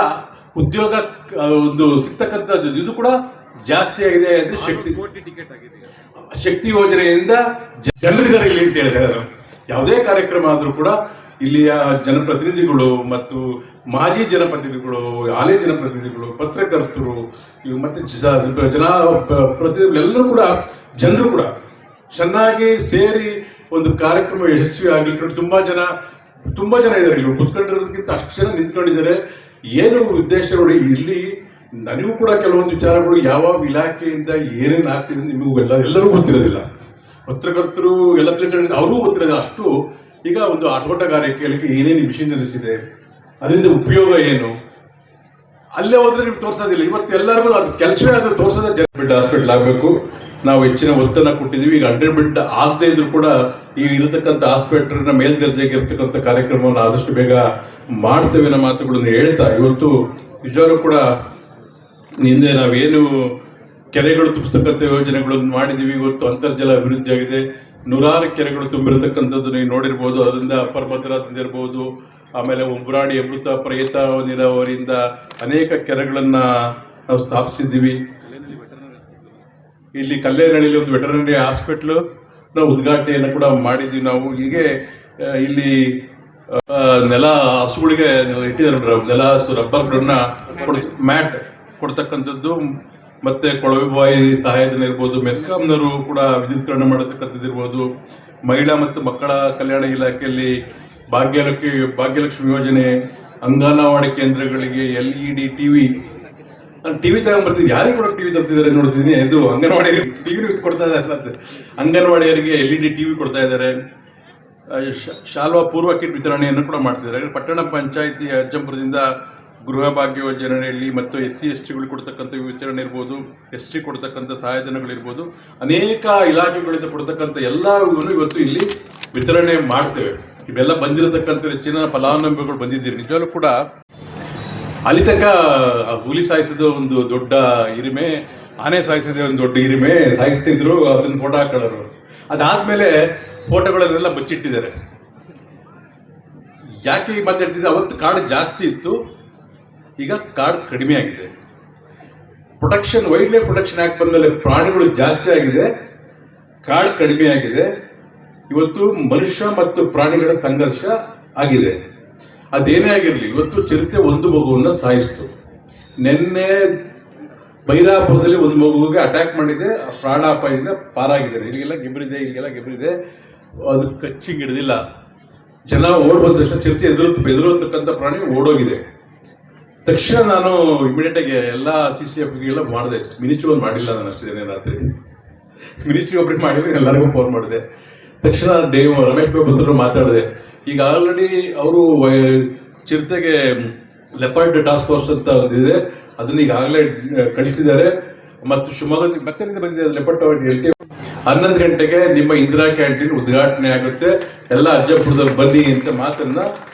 ಉದ್ಯೋಗ ಒಂದು ಸಿಗ್ತಕ್ಕಂಥದ್ದು ಇದು ಕೂಡ ಜಾಸ್ತಿ ಆಗಿದೆ. ಅದು ಶಕ್ತಿ ಯೋಜನೆಯಿಂದ ಜನರಿದ್ದಾರೆ ಇಲ್ಲಿ ಅಂತ ಹೇಳ್ತಾರೆ. ಯಾವುದೇ ಕಾರ್ಯಕ್ರಮ ಆದ್ರೂ ಕೂಡ ಇಲ್ಲಿಯ ಜನಪ್ರತಿನಿಧಿಗಳು ಮತ್ತು ಮಾಜಿ ಜನಪ್ರತಿನಿಧಿಗಳು, ಹಾಲಿ ಜನಪ್ರತಿನಿಧಿಗಳು, ಪತ್ರಕರ್ತರು ಮತ್ತೆ ಪ್ರತಿನಿಧಿಗಳೆಲ್ಲರೂ ಕೂಡ ಜನರು ಕೂಡ ಚೆನ್ನಾಗಿ ಸೇರಿ ಒಂದು ಕಾರ್ಯಕ್ರಮ ಯಶಸ್ವಿ ಆಗ್ಲಿಕ್ಕೆ ತುಂಬಾ ಜನ ಇದ್ದಾರೆ. ಇಲ್ಲಿ ಕುತ್ಕೊಂಡಿರೋದಕ್ಕಿಂತ ಅಷ್ಟು ಜನ ನಿಂತ್ಕೊಂಡಿದ್ದಾರೆ. ಏನು ಉದ್ದೇಶ ನೋಡಿ, ಇಲ್ಲಿ ನನಗೂ ಕೂಡ ಕೆಲವೊಂದು ವಿಚಾರಗಳು ಯಾವ ಇಲಾಖೆಯಿಂದ ಏನೇನು ಆಗ್ತಿದೆ ನಿಮಗೂ ಎಲ್ಲರಿಗೂ ಗೊತ್ತಿರೋದಿಲ್ಲ. ಪತ್ರಕರ್ತರು ಎಲ್ಲ ತಿಳ್ಕೊಂಡಿದ್ದು ಅವ್ರಿಗೂ ಗೊತ್ತಿರೋದು. ಅಷ್ಟು ಈಗ ಒಂದು ಆಟೋಟಗಾರಿಕೆಯಲ್ಲಿ ಏನೇನು ಮಿಷನರೀಸ್ ಇದೆ, ಅದರಿಂದ ಉಪಯೋಗ ಏನು, ಅಲ್ಲೇ ಹೋದ್ರೆ ನೀವು ತೋರಿಸೋದಿಲ್ಲ. ಇವತ್ತು ಎಲ್ಲರಿಗೂ ಅದು ಕೆಲಸವೇ ಅದು ತೋರಿಸೋದೇ. ಬೆಡ್ ಹಾಸ್ಪಿಟಲ್ ಆಗಬೇಕು, ನಾವು ಹೆಚ್ಚಿನ ಒತ್ತನ್ನು ಕೊಟ್ಟಿದ್ದೀವಿ. ಈಗ 100 ಬೆಡ್ ಆಗದೆ ಇದ್ರು ಕೂಡ ಈಗ ಇರತಕ್ಕಂಥ ಹಾಸ್ಪಿಟಲ್ನ ಮೇಲ್ದರ್ಜೆಗೆ ಇರ್ತಕ್ಕಂಥ ಕಾರ್ಯಕ್ರಮವನ್ನು ಆದಷ್ಟು ಬೇಗ ಮಾಡ್ತೇವೆ ಅನ್ನೋ ಮಾತುಗಳನ್ನು ಹೇಳ್ತಾ ಇವತ್ತು ನಿಜವಾಗ್ಲೂ ಕೂಡ ಹಿಂದೆ ನಾವೇನು ಕೆರೆಗಳು ತುಂಬಿಸ್ತಕ್ಕಂಥ ಯೋಜನೆಗಳನ್ನು ಮಾಡಿದ್ದೀವಿ. ಇವತ್ತು ಅಂತರ್ಜಲ ಅಭಿವೃದ್ಧಿ ಆಗಿದೆ. 100 ಕೆರೆಗಳು ತುಂಬಿರತಕ್ಕಂಥದ್ದು ನೀವು ನೋಡಿರ್ಬೋದು. ಅದರಿಂದ ಅಪ್ಪರ್ ಭದ್ರಾದಿಂದ ಇರ್ಬೋದು, ಆಮೇಲೆ ಉಂಬ್ರಾಣಿ ಅಮೃತ ಪ್ರಯತ ನೀರಾವರಿಯಿಂದ ಅನೇಕ ಕೆರೆಗಳನ್ನ ನಾವು ಸ್ಥಾಪಿಸಿದ್ದೀವಿ. ಇಲ್ಲಿ ಕಲ್ಲೇನಹಳ್ಳಿಯಲ್ಲಿ ಒಂದು ವೆಟರ್ನರಿ ಹಾಸ್ಪಿಟ್ಲು ನಾವು ಉದ್ಘಾಟನೆಯನ್ನು ಕೂಡ ಮಾಡಿದ್ದೀವಿ. ನಾವು ಹೀಗೆ ಇಲ್ಲಿ ನೆಲ ಹಸುಗಳಿಗೆ ಇಟ್ಟಿದ್ದಾರೆ, ನೆಲ ಹಸು ರಬ್ಬರ್ಗಳನ್ನ ಮ್ಯಾಟ್ ಕೊಡ್ತಕ್ಕಂಥದ್ದು, ಮತ್ತೆ ಕೊಳವೆಬಾಯಿ ಸಹಾಯಧನ ಇರ್ಬೋದು, ಮೆಸ್ಕಾಂನವರು ಕೂಡ ವಿದ್ಯುತ್ಕರಣ ಮಾಡತಕ್ಕಂಥದ್ದು ಇರ್ಬೋದು, ಮಹಿಳಾ ಮತ್ತು ಮಕ್ಕಳ ಕಲ್ಯಾಣ ಇಲಾಖೆಯಲ್ಲಿ ಭಾಗ್ಯಲಕ್ಷ್ಮಿ ಯೋಜನೆ, ಅಂಗನವಾಡಿ ಕೇಂದ್ರಗಳಿಗೆ LED TV. ನಾನು TV ತಗೊಂಡ್ಬರ್ತಿದ್ದೆ, ಯಾರಿಗೆ ಕೂಡ TV ತರ್ತಿದ್ದಾರೆ ನೋಡ್ತಿದ್ದೀನಿ. ಇದು ಅಂಗನವಾಡಿ TV ಕೊಡ್ತಾ ಇದ್ದಾರೆ, ಅಂಗನವಾಡಿಯರಿಗೆ LED TV ಕೊಡ್ತಾ ಇದ್ದಾರೆ. ಶಾಲ್ವಾ ಪೂರ್ವ ಕಿಟ್ ವಿತರಣೆಯನ್ನು ಕೂಡ ಮಾಡ್ತಿದ್ದಾರೆ. ಪಟ್ಟಣ ಪಂಚಾಯಿತಿ ಅಜ್ಜಂಪುರದಿಂದ ಗೃಹ ಭಾಗ್ಯ ಯೋಜನೆಯಲ್ಲಿ ಮತ್ತು SC STಗಳು ಕೊಡ್ತಕ್ಕಂಥ ವಿತರಣೆ ಇರ್ಬೋದು, ST ಕೊಡ್ತಕ್ಕಂಥ ಸಹಾಯಧನಗಳಿರ್ಬೋದು, ಅನೇಕ ಇಲಾಖೆಗಳಿಂದ ಕೊಡ್ತಕ್ಕಂಥ ಎಲ್ಲವನ್ನು ಇವತ್ತು ಇಲ್ಲಿ ವಿತರಣೆ ಮಾಡ್ತೇವೆ. ಇವೆಲ್ಲ ಬಂದಿರತಕ್ಕಂಥ ಹೆಚ್ಚಿನ ಫಲಾನುಭವಿಗಳು ಬಂದಿದ್ದೀರಿ. ನಿಜವಾಗ್ಲೂ ಕೂಡ ಅಲ್ಲಿ ತನಕ ಹುಲಿ ಸಾಯಿಸೋದು ಒಂದು ದೊಡ್ಡ ಹಿರಿಮೆ, ಆನೆ ಸಾಯಿಸೋದೇ ಒಂದು ದೊಡ್ಡ ಹಿರಿಮೆ, ಸಾಯಿಸ್ತಿದ್ರು, ಅದನ್ನ ಫೋಟೋ ಹಾಕೊಳ್ಳೋರು. ಅದಾದ್ಮೇಲೆ ಫೋಟೋಗಳನ್ನೆಲ್ಲ ಬಚ್ಚಿಟ್ಟಿದ್ದಾರೆ. ಯಾಕೆ ಈ ಮಾತಾಡ್ತಿದ್ದೆ? ಅವತ್ತು ಕಾಡು ಜಾಸ್ತಿ ಇತ್ತು, ಈಗ ಕಾಡು ಕಡಿಮೆ ಆಗಿದೆ. Protection, wild life protection act ಬಂದಮೇಲೆ ಪ್ರಾಣಿಗಳು ಜಾಸ್ತಿ ಆಗಿದೆ, ಕಾಡು ಕಡಿಮೆ ಆಗಿದೆ. ಇವತ್ತು ಮನುಷ್ಯ ಮತ್ತು ಪ್ರಾಣಿಗಳ ಸಂಘರ್ಷ ಆಗಿದೆ. ಅದೇನೇ ಆಗಿರಲಿ, ಇವತ್ತು ಚಿರತೆ ಒಂದು ಮಗುವನ್ನು ಸಾಯಿಸ್ತು. ನಿನ್ನೆ ಬೈರಾಪುರದಲ್ಲಿ ಒಂದು ಮಗುವಿಗೆ ಅಟ್ಯಾಕ್ ಮಾಡಿದೆ, ಪ್ರಾಣಾಪಾಯದಿಂದ ಪಾರಾಗಿದೆ. ಇಲ್ಲಿಗೆಲ್ಲ ಗೆಬ್ಬರಿದೆ, ಅದು ಕಚ್ಚಿಗೆ ಹಿಡಿದಿಲ್ಲ. ಜನ ಓಡ್ ಬಂದ ತಕ್ಷಣ ಚಿರತೆ ಎದುರುತ್ತಕ್ಕಂಥ ಪ್ರಾಣಿ ಓಡೋಗಿದೆ. ತಕ್ಷಣ ನಾನು ಇಮಿಡಿಯೇಟ್ ಆಗಿ ಎಲ್ಲ CCFಗೆಲ್ಲ ಮಾಡಿದೆ. ಮಿನಿಸ್ಟ್ರಿ ಒಂದು ಮಾಡಿಲ್ಲ ನಾನು ಅಷ್ಟೇ ರಾತ್ರಿ. ಮಿನಿಸ್ಟ್ರಿ ಒಬ್ಬರಿಗೆ ಮಾಡಿದ್ರೆ ಎಲ್ಲರಿಗೂ ಫೋನ್ ಮಾಡಿದೆ. ತಕ್ಷಣ ರಮೇಶ್ ಬಾಬು ಹತ್ರ ಮಾತಾಡಿದೆ. ಈಗ ಆಲ್ರೆಡಿ ಅವರು ಚಿರತೆಗೆ ಲೆಪರ್ಡ್ ಟಾಸ್ಕ್ ಫೋರ್ಸ್ ಅಂತ ಒಂದಿದೆ, ಅದನ್ನ ಈಗಾಗಲೇ ಕಳಿಸಿದ್ದಾರೆ. ಮತ್ತು ಶಿವಮೊಗ್ಗ ಮತ್ತೆ ಬಂದಿದೆ ಲೆಪರ್ಡ್ 11 ಗಂಟೆಗೆ ನಿಮ್ಮ ಇಂದಿರಾ ಕ್ಯಾಂಟೀನ್ ಉದ್ಘಾಟನೆ ಆಗುತ್ತೆ, ಎಲ್ಲ ಅಜ್ಜಪುರದಲ್ಲಿ ಬನ್ನಿ ಅಂತ ಮಾತನ್ನ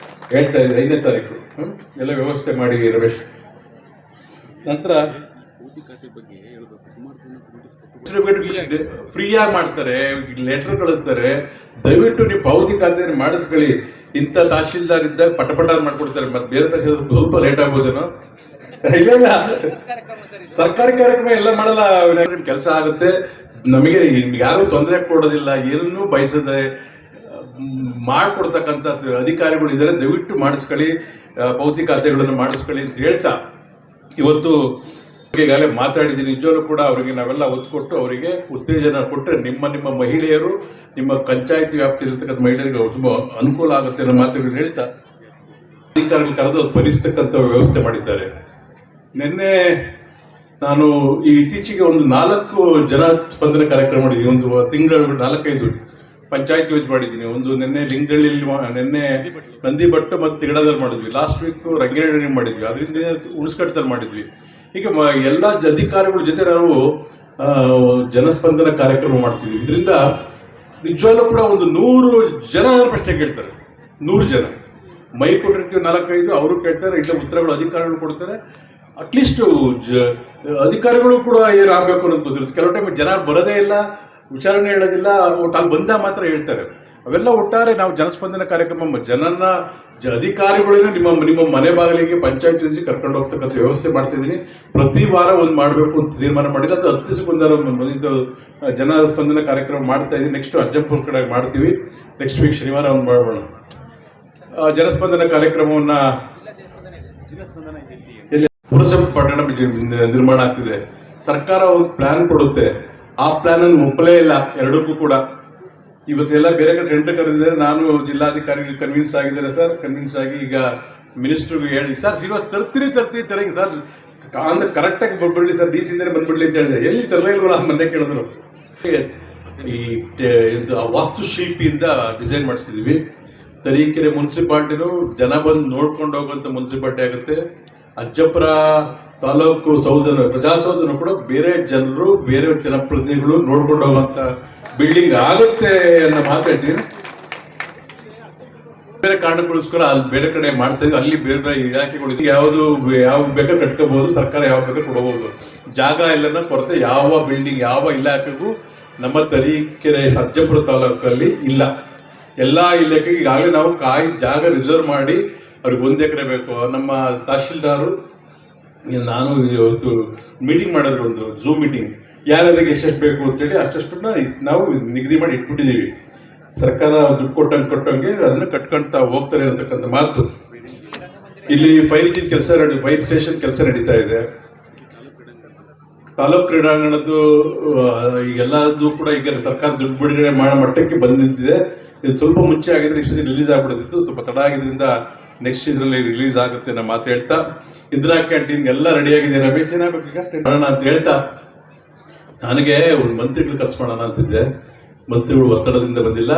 ಹೇಳ್ತಾ ಇದ್ದಾರೆ. 5ನೇ ತಾರೀಕು ಎಲ್ಲ ವ್ಯವಸ್ಥೆ ಮಾಡಿ ರಮೇಶ್. ನಂತರ ಫ್ರೀಯಾಗಿ ಮಾಡ್ತಾರೆ, ಲೆಟರ್ ಕಳಿಸ್ತಾರೆ. ದಯವಿಟ್ಟು ನೀವು ಪಾವತಿ ಖಾತೆ ಮಾಡಿಸ್ಕೊಳ್ಳಿ. ಇಂಥ ತಹಶೀಲ್ದಾರ್ ಇದ್ದಾಗ ಪಟ ಮಾಡ್ಕೊಡ್ತಾರೆ. ಮತ್ತೆ ಬೇರೆ ತಹಶೀಲ್ದಾರ್ ಸ್ವಲ್ಪ ಲೇಟ್ ಆಗ್ಬೋದೇನೋ. ಇಲ್ಲ ಸರ್ಕಾರಿ ಕಾರ್ಯಕ್ರಮ ಎಲ್ಲ ಮಾಡಲ್ಲ, ಕೆಲಸ ಆಗುತ್ತೆ. ನಮಗೆ ಯಾರು ತೊಂದರೆ ಕೊಡೋದಿಲ್ಲ, ಏನನ್ನೂ ಬಯಸದೆ ಮಾಡ್ಕೊಡ್ತಕ್ಕಂಥ ಅಧಿಕಾರಿಗಳು ಇದ್ದಾರೆ. ದಯವಿಟ್ಟು ಮಾಡಿಸ್ಕೊಳ್ಳಿ, ಪಾವತಿ ಖಾತೆಗಳನ್ನು ಮಾಡಿಸ್ಕೊಳ್ಳಿ ಅಂತ ಹೇಳ್ತಾ ಇವತ್ತು ಈಗಾಗಲೇ ಮಾತಾಡಿದ್ದೀನಿ. ನಿಜವಾಗ್ಲೂ ಕೂಡ ಅವರಿಗೆ ನಾವೆಲ್ಲ ಒತ್ತು ಕೊಟ್ಟು ಅವರಿಗೆ ಉತ್ತೇಜನ ಕೊಟ್ಟರೆ ನಿಮ್ಮ ಮಹಿಳೆಯರು, ನಿಮ್ಮ ಪಂಚಾಯತಿ ವ್ಯಾಪ್ತಿಯಲ್ಲಿರ್ತಕ್ಕಂಥ ಮಹಿಳೆಯರಿಗೆ ತುಂಬ ಅನುಕೂಲ ಆಗುತ್ತೆ ಅನ್ನೋ ಮಾತುಗಳನ್ನು ಹೇಳ್ತಾ ಅಧಿಕಾರಿಗಳು ಕರೆದು ಭರಿಸ್ತಕ್ಕಂಥ ವ್ಯವಸ್ಥೆ ಮಾಡಿದ್ದಾರೆ. ನಿನ್ನೆ ನಾನು ಇತ್ತೀಚೆಗೆ ಒಂದು 4 ಜನ ಸ್ಪಂದನೆ ಕಾರ್ಯಕ್ರಮ ಮಾಡಿದ್ದೀನಿ. ಒಂದು ತಿಂಗಳು 4-5 ಪಂಚಾಯತ್ ಯೂಸ್ ಮಾಡಿದ್ದೀನಿ. ಒಂದು ನಿನ್ನೆ ಲಿಂಗದಳ್ಳಿಯಲ್ಲಿ, ನಿನ್ನೆ ನಂದಿಬಟ್ಟು ಮತ್ತು ತಿಗಡದಲ್ಲಿ ಮಾಡಿದ್ವಿ. ಲಾಸ್ಟ್ ವೀಕ್ ರಂಗೇಣಿ ಮಾಡಿದ್ವಿ. ಅದರಿಂದ ಉಳಿಸ್ಕಟ್ಟದಲ್ಲಿ ಮಾಡಿದ್ವಿ. ಹೀಗೆ ಎಲ್ಲ ಅಧಿಕಾರಿಗಳ ಜೊತೆ ನಾವು ಜನಸ್ಪಂದನ ಕಾರ್ಯಕ್ರಮ ಮಾಡ್ತೀವಿ. ಇದರಿಂದ ನಿಜವಾಗ್ಲೂ ಕೂಡ ಒಂದು 100 ಜನ ಪ್ರಶ್ನೆ ಕೇಳ್ತಾರೆ. 100 ಜನ ಮೈ ಕೊಟ್ಟಿರ್ತೀವಿ, 4-5 ಅವರು ಕೇಳ್ತಾರೆ, ಇಲ್ಲ ಉತ್ತರಗಳು ಅಧಿಕಾರಿಗಳು ಕೊಡ್ತಾರೆ. ಅಟ್ಲೀಸ್ಟ್ ಅಧಿಕಾರಿಗಳು ಕೂಡ ಏನಾಗಬೇಕು ಅನ್ನೋದು ಗೊತ್ತಿರುತ್ತೆ. ಕೆಲವು ಟೈಮ್ ಜನ ಬರೋದೇ ಇಲ್ಲ, ವಿಚಾರಣೆ ಹೇಳೋದಿಲ್ಲ, ಅಲ್ಲಿ ಬಂದಾಗ ಮಾತ್ರ ಹೇಳ್ತಾರೆ. ಅವೆಲ್ಲ ಒಟ್ಟಾರೆ ನಾವು ಜನಸ್ಪಂದನ ಕಾರ್ಯಕ್ರಮ ಅಧಿಕಾರಿಗಳನ್ನ ನಿಮ್ಮ ಮನೆ ಬಾಗಿಲಿಗೆ ಪಂಚಾಯತ್ ವಹಿಸಿ ಕರ್ಕೊಂಡು ಹೋಗ್ತಕ್ಕಂಥ ವ್ಯವಸ್ಥೆ ಮಾಡ್ತಿದ್ದೀನಿ. ಪ್ರತಿ ವಾರ ಒಂದು ಮಾಡಬೇಕು ಅಂತ ತೀರ್ಮಾನ ಮಾಡಿಲ್ಲ. ಅದು 10 ದಿವಸಕ್ಕೊಂದು ಜನಸ್ಪಂದನ ಕಾರ್ಯಕ್ರಮ ಮಾಡ್ತಾ ಇದ್ದೀನಿ. ನೆಕ್ಸ್ಟ್ ಅಜ್ಜಂಪುರ ಕಡೆ ಮಾಡ್ತೀವಿ. ನೆಕ್ಸ್ಟ್ ವೀಕ್ ಶನಿವಾರ ಒಂದು ಮಾಡೋಣ. ಜನಸ್ಪಂದನ ಕಾರ್ಯಕ್ರಮವನ್ನ ಪುರಸಭೆ ಪಟ್ಟಣ ನಿರ್ಮಾಣ ಆಗ್ತಿದೆ. ಸರ್ಕಾರ ಒಂದು ಪ್ಲಾನ್ ಕೊಡುತ್ತೆ, ಆ ಪ್ಲಾನ್ ಅನ್ನು ಒಪ್ಪಲೇ ಇಲ್ಲ ಎರಡಕ್ಕೂ ಕೂಡ. ಇವತ್ತೆಲ್ಲ ಬೇರೆ ಕಡೆ ಟೆಂಡರ್ ಕರೆದಿದ್ದಾರೆ. ನಾನು ಜಿಲ್ಲಾಧಿಕಾರಿಗಳು ಕನ್ವಿನ್ಸ್ ಆಗಿದ್ದಾರೆ ಸರ್. ಕನ್ವಿನ್ಸ್ ಆಗಿ ಈಗ ಮಿನಿಸ್ಟ್ರಿಗೆ ಹೇಳಿ, ಸರ್ ಶ್ರೀನಿವಾಸ್ ತರ್ತೀರಿ ಸರ್, ಅಂದ್ರೆ ಕರೆಕ್ಟಾಗಿ ಬಂದ್ಬಿಡ್ಲಿ ಸರ್, ಡಿ ಸಿಂದನೇ ಬಂದ್ಬಿಡ್ಲಿ ಅಂತ ಹೇಳಿದೆ. ಎಲ್ಲಿ ತರಲೇ ಇಲ್ವಲ್ಲ ಮೊನ್ನೆ ಕೇಳಿದ್ರು. ಈ ವಾಸ್ತುಶಿಲ್ಪಿಯಿಂದ ಡಿಸೈನ್ ಮಾಡಿಸಿದ್ವಿ. ತರೀಕೆರೆ ಮುನ್ಸಿಪಾಲ್ಟಿನೂ ಜನ ಬಂದು ನೋಡ್ಕೊಂಡು ಹೋಗುವಂಥ ಮುನ್ಸಿಪಾಲ್ಟಿ ಆಗುತ್ತೆ. ಅಜ್ಜಪುರ ತಾಲೂಕು ಪ್ರಜಾಸೌಧನ ಕೂಡ ಬೇರೆ ಜನರು, ಬೇರೆ ಜನಪ್ರತಿನಿಧಿಗಳು ನೋಡ್ಕೊಂಡು ಹೋಗುವಂತ ಬಿಲ್ಡಿಂಗ್ ಆಗುತ್ತೆ ಅನ್ನೋ ಮಾತಾಡ್ತೀನಿ. ಬೇರೆ ಕಾರಣಕ್ಕೋಸ್ಕರ ಅಲ್ಲಿ ಬೇರೆ ಕಡೆ ಮಾಡ್ತಾ ಇದ್ವಿ. ಅಲ್ಲಿ ಬೇರೆ ಬೇರೆ ಇಲಾಖೆಗಳು ಯಾವ ಬೇಕಾದ್ರೆ ಕಟ್ಕೋಬಹುದು, ಸರ್ಕಾರ ಯಾವ ಬೇಕಾದ್ರೆ ಕೊಡಬಹುದು. ಜಾಗ ಎಲ್ಲನ ಕೊರತೆ ಯಾವ ಬಿಲ್ಡಿಂಗ್ ಯಾವ ಇಲಾಖೆಗೂ ನಮ್ಮ ತರೀಕೆರೆ ಅಜ್ಜಪುರ ತಾಲೂಕಲ್ಲಿ ಇಲ್ಲ. ಎಲ್ಲಾ ಇಲಾಖೆಗೆ ಈಗಾಗಲೇ ನಾವು ಜಾಗ ರಿಸರ್ವ್ ಮಾಡಿ ಅವ್ರಿಗೆ 1 ಎಕರೆ ಬೇಕು. ನಮ್ಮ ತಹಶೀಲ್ದಾರು ನಾನು ಇವತ್ತು ಮೀಟಿಂಗ್ ಮಾಡಿದ್ರು, ಒಂದು ಝೂಮ್ ಮೀಟಿಂಗ್. ಯಾರ್ಯಾರಿಗೆ ಎಷ್ಟೆಷ್ಟು ಬೇಕು ಅಂತೇಳಿ ಅಷ್ಟನ್ನ ನಾವು ನಿಗದಿ ಮಾಡಿ ಇಟ್ಬಿಟ್ಟಿದ್ದೀವಿ. ಸರ್ಕಾರ ದುಡ್ಡು ಕೊಟ್ಟಂಗೆ ಅದನ್ನ ಕಟ್ಕೊಂತ ಹೋಗ್ತಾರೆ ಅಂತಕ್ಕಂಥ ಮಾತು. ಇಲ್ಲಿ ಫೈರ್ ಸ್ಟೇಷನ್ ಕೆಲಸ ನಡೀತಾ ಇದೆ. ತಾಲೂಕು ಕ್ರೀಡಾಂಗಣದ್ದು ಎಲ್ಲದೂ ಕೂಡ ಈಗ ಸರ್ಕಾರ ದುಡ್ಡು ಬಿಡುಗಡೆ ಮಾಡೋ ಮಟ್ಟಕ್ಕೆ ಬಂದು ನಿಂತಿದೆ. ಇದು ಸ್ವಲ್ಪ ಮುಂಚೆ ಆಗಿದ್ರೆ ಇಷ್ಟೊಂದು ರಿಲೀಸ್ ಆಗ್ಬಿಡ್ತಿತ್ತು. ಸ್ವಲ್ಪ ತಡ ಆಗಿದ್ರಿಂದ ನೆಕ್ಸ್ಟ್ ಇದರಲ್ಲಿ ರಿಲೀಸ್ ಆಗುತ್ತೆ ನಮ್ಮ ಮಾತು ಹೇಳ್ತಾ, ಇಂದಿರಾ ಕ್ಯಾಂಟೀನ್ ಎಲ್ಲ ರೆಡಿ ಆಗಿದೆ. ರಮೇಶ್ ಏನಾಗಬೇಕು ಮಾಡೋಣ ಅಂತ ಹೇಳ್ತಾ, ನನಗೆ ಒಂದು ಮಂತ್ರಿಗಳು ಕರ್ಸ್ಕೊಳ್ಳೋಣ ಅಂತಿದ್ದೆ. ಮಂತ್ರಿಗಳು ಒತ್ತಡದಿಂದ ಬಂದಿಲ್ಲ.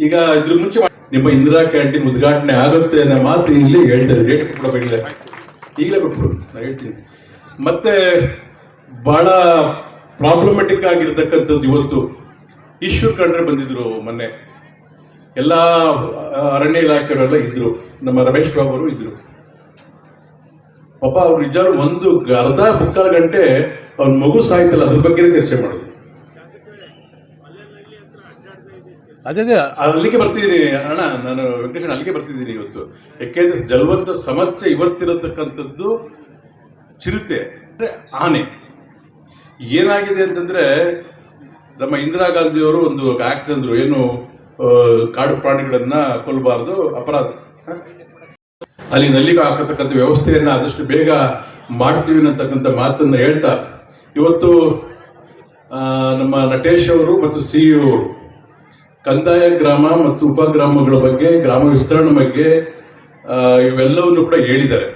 ಈಗ ಇದ್ರ ಮುಂಚೆ ನಿಮ್ಮ ಇಂದಿರಾ ಕ್ಯಾಂಟೀನ್ ಉದ್ಘಾಟನೆ ಆಗುತ್ತೆ ಅನ್ನೋ ಮಾತು ಇಲ್ಲಿ ಹೇಳ್ತಾ ಇದ್ದೆ. ಡೇಟ್ ಕೂಡ ಬೇಕಿಲ್ಲ, ಈಗಲೇ ಬಿಟ್ಬಿಡು, ನಾನು ಹೇಳ್ತೀನಿ. ಮತ್ತೆ ಬಹಳ ಪ್ರಾಬ್ಲಮೆಟಿಕ್ ಆಗಿರ್ತಕ್ಕಂಥದ್ದು ಇವತ್ತು ಈಶ್ವರ್ ಖಂಡ್ರೆ ಬಂದಿದ್ರು ಮೊನ್ನೆ. ಎಲ್ಲ ಅರಣ್ಯ ಇಲಾಖೆಯವರೆಲ್ಲ ಇದ್ರು, ನಮ್ಮ ರಮೇಶ್ ಬಾಬು ಅವರು ಇದ್ರು. ಪಾಪ ಅವ್ರು ನಿಜವಾಗ್ಲೂ ಒಂದು ಅರ್ಧ ಮುಕ್ಕಾಲು ಗಂಟೆ ಅವ್ನ ಮಗು ಸಾಯ್ತಲ್ಲ ಅದ್ರ ಬಗ್ಗೆ ಚರ್ಚೆ ಮಾಡೋದು. ಅದೇ ಅಲ್ಲಿಗೆ ಬರ್ತಿದ್ದೀನಿ ಅಣ್ಣ, ನಾನು ವೆಂಕಟೇಶ್ ಅಲ್ಲಿಗೆ ಬರ್ತಿದ್ದೀನಿ ಇವತ್ತು. ಯಾಕೆಂದ್ರೆ ಜಲವಂತ ಸಮಸ್ಯೆ ಇವತ್ತಿರತಕ್ಕಂಥದ್ದು ಚಿರತೆ ಅಂದ್ರೆ ಆನೆ. ಏನಾಗಿದೆ ಅಂತಂದ್ರೆ, ನಮ್ಮ ಇಂದಿರಾ ಗಾಂಧಿ ಅವರು ಒಂದು ಆಕ್ಟ್ ಅಂದ್ರು, ಏನು ಕಾಡು ಪ್ರಾಣಿಗಳನ್ನ ಕೊಲ್ಲಬಾರದು, ಅಪರಾಧ. ಅಲ್ಲಿ ನಲ್ಲಿಗೆ ಹಾಕತಕ್ಕಂಥ ವ್ಯವಸ್ಥೆಯನ್ನ ಆದಷ್ಟು ಬೇಗ ಮಾಡ್ತೀವಿ ಅಂತಕ್ಕಂಥ ಮಾತನ್ನ ಹೇಳ್ತಾ, ಇವತ್ತು ನಮ್ಮ ನಟೇಶ್ ಅವರು ಮತ್ತು ಸಿಇಒ ಅವರು ಕಂದಾಯ ಗ್ರಾಮ ಮತ್ತು ಉಪಗ್ರಾಮಗಳ ಬಗ್ಗೆ, ಗ್ರಾಮ ವಿಸ್ತರಣೆ ಬಗ್ಗೆ ಇವೆಲ್ಲವನ್ನು ಕೂಡ ಹೇಳಿದ್ದಾರೆ.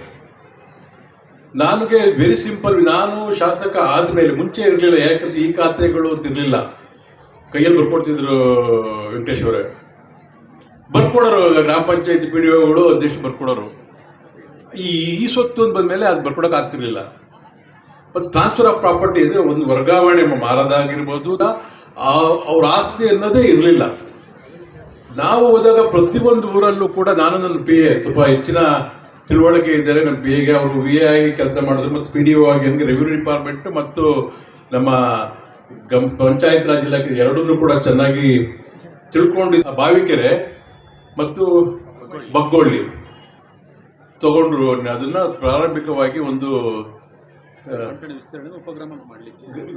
ನನಗೆ ವೆರಿ ಸಿಂಪಲ್, ನಾನು ಶಾಸಕ ಆದ್ಮೇಲೆ ಮುಂಚೆ ಇರಲಿಲ್ಲ, ಯಾಕಂದ್ರೆ ಈ ಖಾತೆಗಳು ಅಂತ ಇರಲಿಲ್ಲ. ಕೈಯಲ್ಲಿ ಬರ್ಕೊಡ್ತಿದ್ರು ವೆಂಕಟೇಶ್ ಅವರೇ. ಬರ್ಕೊಡೋರು ಗ್ರಾಮ ಪಂಚಾಯತಿ ಪಿ ಡಿ ಒಗಳು ಅಧ್ಯಕ್ಷರು ಬರ್ಕೊಡೋರು. ಈ ಸ್ವತ್ತು ಅಂತ ಬಂದಮೇಲೆ ಅದು ಬರ್ಕೊಡೋಕೆ ಆಗ್ತಿರ್ಲಿಲ್ಲ. ಮತ್ತು ಟ್ರಾನ್ಸ್ಫರ್ ಆಫ್ ಪ್ರಾಪರ್ಟಿ ಅಂದರೆ ಒಂದು ವರ್ಗಾವಣೆ ಮಾರದಾಗಿರ್ಬೋದು, ಅವ್ರ ಆಸ್ತಿ ಅನ್ನೋದೇ ಇರಲಿಲ್ಲ. ನಾವು ಹೋದಾಗ ಪ್ರತಿಯೊಂದು ಊರಲ್ಲೂ ಕೂಡ ನಾನು ನನ್ನ ಪಿ ಎ ಸ್ವಲ್ಪ ಹೆಚ್ಚಿನ ತಿಳುವಳಿಕೆ ಇದ್ದಾರೆ. ನಮ್ಮ ಪಿ ಎಗೆ ಅವರು ವಿ ಎ ಆಗಿ ಕೆಲಸ ಮಾಡಿದ್ರು, ಮತ್ತು ಪಿ ಡಿ ಒ ಆಗಿ ಹಂಗೆ ರೆವಿನ್ಯೂ ಡಿಪಾರ್ಟ್ಮೆಂಟ್ ಮತ್ತು ನಮ್ಮ ಪಂಚಾಯತ್ ರಾಜ್ ಇಲಾಖೆ ಎರಡನ್ನೂ ಕೂಡ ಚೆನ್ನಾಗಿ ತಿಳ್ಕೊಂಡಿದ್ದ. ಬಾವಿಕೆರೆ ಮತ್ತು ಬಗ್ಗೊಳ್ಳಿ ತಗೊಂಡ್ರು. ಅದನ್ನ ಪ್ರಾರಂಭಿಕವಾಗಿ ಒಂದು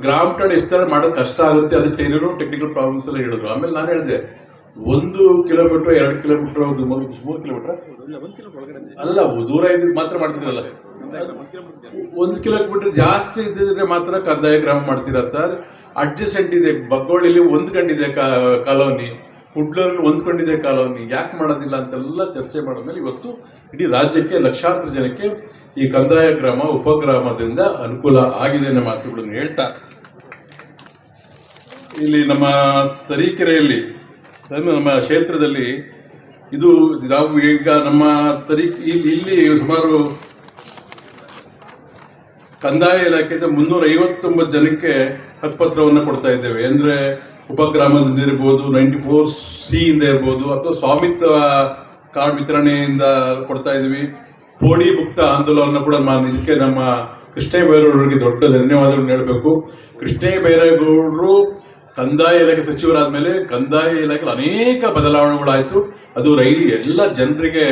ಗ್ರಾಮ ಠಾಣೆ ವಿಸ್ತರಣೆ ಮಾಡೋದು ಕಷ್ಟ ಆಗುತ್ತೆ, ಅದಕ್ಕೆ ಏನೇನೋ ಟೆಕ್ನಿಕಲ್ ಪ್ರಾಬ್ಲಮ್ಸ್ ಎಲ್ಲ ಹೇಳಿದ್ರು. ಆಮೇಲೆ ನಾನು ಹೇಳಿದೆ 1 ಕಿಲೋಮೀಟರ್ 2 ಕಿಲೋಮೀಟರ್ 3 ಕಿಲೋಮೀಟರ್ ಅಲ್ಲ, ದೂರ ಇದ್ದಿದ್ದು ಮಾತ್ರ ಮಾಡ್ತಿದ್ರಲ್ಲ. 1 ಕಿಲೋಮೀಟರ್ ಜಾಸ್ತಿ ಇದ್ದಿದ್ರೆ ಮಾತ್ರ ಕಂದಾಯ ಗ್ರಾಮ ಮಾಡ್ತೀರಾ ಸರ್? ಅಡ್ಜಸೆಂಟ್ ಇದೆ, ಬಗ್ಗೋಳಿಲಿ ಹೊಂದ್ಕೊಂಡಿದೆ ಕಾಲೋನಿ, ಹುಡ್ಲರಲ್ಲಿ ಹೊಂದ್ಕೊಂಡಿದೆ ಕಾಲೋನಿ, ಯಾಕೆ ಮಾಡೋದಿಲ್ಲ ಅಂತೆಲ್ಲ ಚರ್ಚೆ ಮಾಡಿದ್ಮೇಲೆ ಇವತ್ತು ಇಡೀ ರಾಜ್ಯಕ್ಕೆ ಲಕ್ಷಾಂತರ ಜನಕ್ಕೆ ಈ ಕಂದಾಯ ಗ್ರಾಮ ಉಪಗ್ರಾಮದಿಂದ ಅನುಕೂಲ ಆಗಿದೆ ಅನ್ನೋ ಮಾತುಗಳನ್ನು ಹೇಳ್ತಾ, ಇಲ್ಲಿ ನಮ್ಮ ತರೀಕೆರೆಯಲ್ಲಿ ನಮ್ಮ ಕ್ಷೇತ್ರದಲ್ಲಿ ಇದು ನಾವು ಈಗ ನಮ್ಮ ಇಲ್ಲಿ ಸುಮಾರು ಕಂದಾಯ ಇಲಾಖೆಯಿಂದ 359 ಜನಕ್ಕೆ ಹಕ್ಕುಪತ್ರವನ್ನು ಕೊಡ್ತಾ ಇದ್ದೇವೆ. ಅಂದರೆ ಉಪಗ್ರಾಮದಿಂದ ಇರ್ಬೋದು, 94C ಇಂದ ಇರ್ಬೋದು, ಅಥವಾ ಸ್ವಾಮಿತ್ವ ಕಾರ್ಡ್ ವಿತರಣೆಯಿಂದ ಕೊಡ್ತಾ ಇದ್ದೀವಿ. ಪೋಡಿ ಮುಕ್ತ ಆಂದೋಲನ ಕೂಡ ಇದಕ್ಕೆ ನಮ್ಮ ಕೃಷ್ಣಯ್ಯ ಬೈರೇಗೌಡರಿಗೆ ದೊಡ್ಡ ಧನ್ಯವಾದಗಳನ್ನು ಹೇಳಬೇಕು. ಕೃಷ್ಣಯ್ಯ ಬೈರೇಗೌಡರು ಕಂದಾಯ ಇಲಾಖೆ ಸಚಿವರಾದ ಕಂದಾಯ ಇಲಾಖೆಯಲ್ಲಿ ಅನೇಕ ಬದಲಾವಣೆಗಳಾಯಿತು. ಅದು ಎಲ್ಲ ಜನರಿಗೆ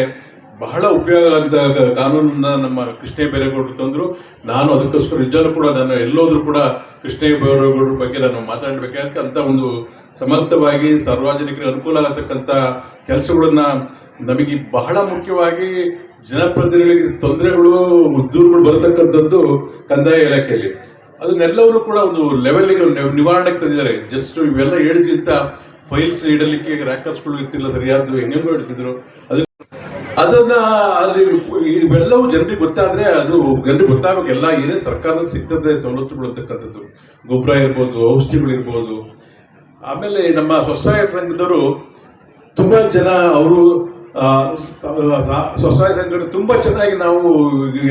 ಬಹಳ ಉಪಯೋಗ ಅಂತ ಕಾನೂನನ್ನ ನಮ್ಮ ಕೃಷ್ಣಯ್ಯ ಬೈರೇಗೌಡರು ತಂದರು. ನಾನು ಅದಕ್ಕೋಸ್ಕರ ನಿಜವೂ ಕೂಡ ನಾನು ಎಲ್ಲೋದ್ರೂ ಕೂಡ ಕೃಷ್ಣಯ್ಯ ಬೈರೇಗೌಡರ ಬಗ್ಗೆ ನಾನು ಮಾತಾಡಬೇಕಾದ್ರೆ ಅಂತ ಒಂದು ಸಮರ್ಥವಾಗಿ ಸಾರ್ವಜನಿಕರಿಗೆ ಅನುಕೂಲ ಆಗತಕ್ಕಂಥ ಕೆಲಸಗಳನ್ನ ನಮಗೆ ಬಹಳ ಮುಖ್ಯವಾಗಿ ಜನಪ್ರತಿನಿಧಿಗಳಿಗೆ ತೊಂದರೆಗಳು ದೂರುಗಳು ಬರತಕ್ಕಂಥದ್ದು ಕಂದಾಯ ಇಲಾಖೆಯಲ್ಲಿ. ಅದನ್ನೆಲ್ಲವರು ಕೂಡ ಒಂದು ಲೆವೆಲ್ಗೆ ನಿವಾರಣೆಗೆ ತಂದಿದ್ದಾರೆ. ಜಸ್ಟ್ ಇವೆಲ್ಲ ಹೇಳಿದ್ಕಿಂತ ಫೈಲ್ಸ್ ಇಡಲಿಕ್ಕೆ ರ್ಯಾಕರ್ಸ್ಗಳು ಇರ್ತಿಲ್ಲ, ಸರಿಯಾದ್ದು ಹೆಂಗೆಂಗೋ ಇಡ್ತಿದ್ರು. ಅದನ್ನ ಅಲ್ಲಿ ಇವೆಲ್ಲವೂ ಜನರಿಗೆ ಗೊತ್ತಾದ್ರೆ ಅದು ಜನರಿಗೆ ಗೊತ್ತಾಗಬೇಕು. ಎಲ್ಲ ಏನೇ ಸರ್ಕಾರದ ಸಿಗ್ತದೆ ಸವಲತ್ತುಗಳು ಅಂತಕ್ಕಂಥದ್ದು, ಗೊಬ್ಬರ ಇರ್ಬೋದು, ಔಷಧಿಗಳಿರ್ಬೋದು. ಆಮೇಲೆ ನಮ್ಮ ಸ್ವಸಹಾಯ ಸಂಘದವರು ತುಂಬಾ ಜನ ಅವರು ಸ್ವಸಹಾಯ ಸಂಘಗಳು ತುಂಬಾ ಚೆನ್ನಾಗಿ ನಾವು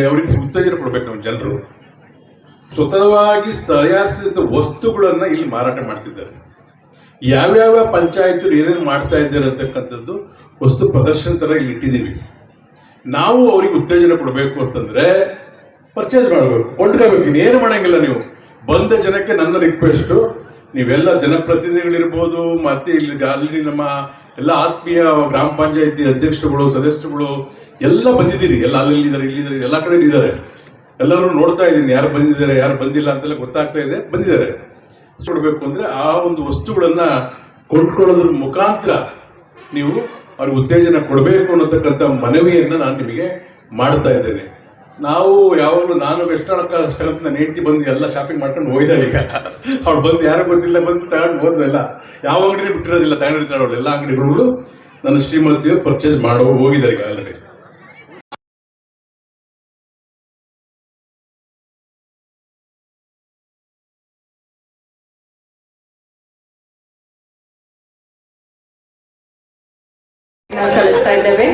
ಅವರಿಗೆ ಉತ್ತೇಜನ ಕೊಡ್ಬೇಕು. ನಮ್ಮ ಜನರು ಸ್ವತಃವಾಗಿ ತಯಾರಿಸಿದ ವಸ್ತುಗಳನ್ನ ಇಲ್ಲಿ ಮಾರಾಟ ಮಾಡ್ತಿದ್ದಾರೆ. ಯಾವ್ಯಾವ ಪಂಚಾಯತ್ ಏನೇನು ಮಾಡ್ತಾ ಇದ್ದಾರೆ ಅಂತಕ್ಕಂಥದ್ದು ವಸ್ತು ಪ್ರದರ್ಶನ ತರ ಇಲ್ಲಿ ಇಟ್ಟಿದ್ದೀವಿ. ನಾವು ಅವ್ರಿಗೆ ಉತ್ತೇಜನ ಕೊಡಬೇಕು ಅಂತಂದ್ರೆ ಪರ್ಚೇಸ್ ಮಾಡಬೇಕು, ಕೊಂಡ್ಕೋಬೇಕು. ಇನ್ನೇನು ಮಾಡಂಗಿಲ್ಲ. ನೀವು ಬಂದ ಜನಕ್ಕೆ ನನ್ನ ರಿಕ್ವೆಸ್ಟು, ನೀವೆಲ್ಲ ಜನಪ್ರತಿನಿಧಿಗಳಿರ್ಬೋದು, ಮತ್ತೆ ಅಲ್ಲಿ ನಮ್ಮ ಎಲ್ಲ ಆತ್ಮೀಯ ಗ್ರಾಮ ಪಂಚಾಯತಿ ಅಧ್ಯಕ್ಷರುಗಳು, ಸದಸ್ಯರುಗಳು ಎಲ್ಲ ಬಂದಿದ್ದೀರಿ. ಎಲ್ಲ ಅಲ್ಲಿದ್ದಾರೆ, ಇಲ್ಲಿದ್ದಾರೆ, ಎಲ್ಲ ಕಡೆ ಇದ್ದಾರೆ. ಎಲ್ಲರೂ ನೋಡ್ತಾ ಇದ್ದೀನಿ, ಯಾರು ಬಂದಿದ್ದಾರೆ ಯಾರು ಬಂದಿಲ್ಲ ಅಂತೆಲ್ಲ ಗೊತ್ತಾಗ್ತಾ ಇದೆ. ಬಂದಿದ್ದಾರೆ. ಕೊಡಬೇಕು ಅಂದ್ರೆ ಆ ಒಂದು ವಸ್ತುಗಳನ್ನ ಕೊಂಡ್ಕೊಳ್ಳೋದ್ರ ಮುಖಾಂತರ ನೀವು ಅವ್ರಿಗೆ ಉತ್ತೇಜನ ಕೊಡಬೇಕು ಅನ್ನತಕ್ಕಂಥ ಮನವಿಯನ್ನ ನಾನು ನಿಮಗೆ ಮಾಡ್ತಾ ಇದ್ದೇನೆ. ನಾವು ಯಾವಾಗಲೂ ನಾನು ಎಷ್ಟೊಳಕ ನನ್ನ ಹೆಂಡತಿ ಬಂದು ಎಲ್ಲ ಶಾಪಿಂಗ್ ಮಾಡ್ಕೊಂಡು ಹೋಗಿದ್ದಾರೆ. ಈಗ ಅವ್ಳು ಬಂದು ಯಾರು ಗೊತ್ತಿಲ್ಲ ಬಂದು ತಗೊಂಡು ಹೋದ್ರಲ್ಲ, ಯಾವ ಅಂಗಡಿ ಬಿಟ್ಟಿರೋದಿಲ್ಲ, ತಗೊಂಡಿರ್ತಾಳೆ ಅವಳು. ಎಲ್ಲ ಅಂಗಡಿಗಳು ನನ್ನ ಶ್ರೀಮತಿಯವರು ಪರ್ಚೇಸ್ ಮಾಡೋ ಹೋಗಿದ್ದಾರೆ ಈಗ ಆಲ್ರೆಡಿ. ಸಲ್ಲಿಸ್ತಾ ಇದ್ದೇವೆ.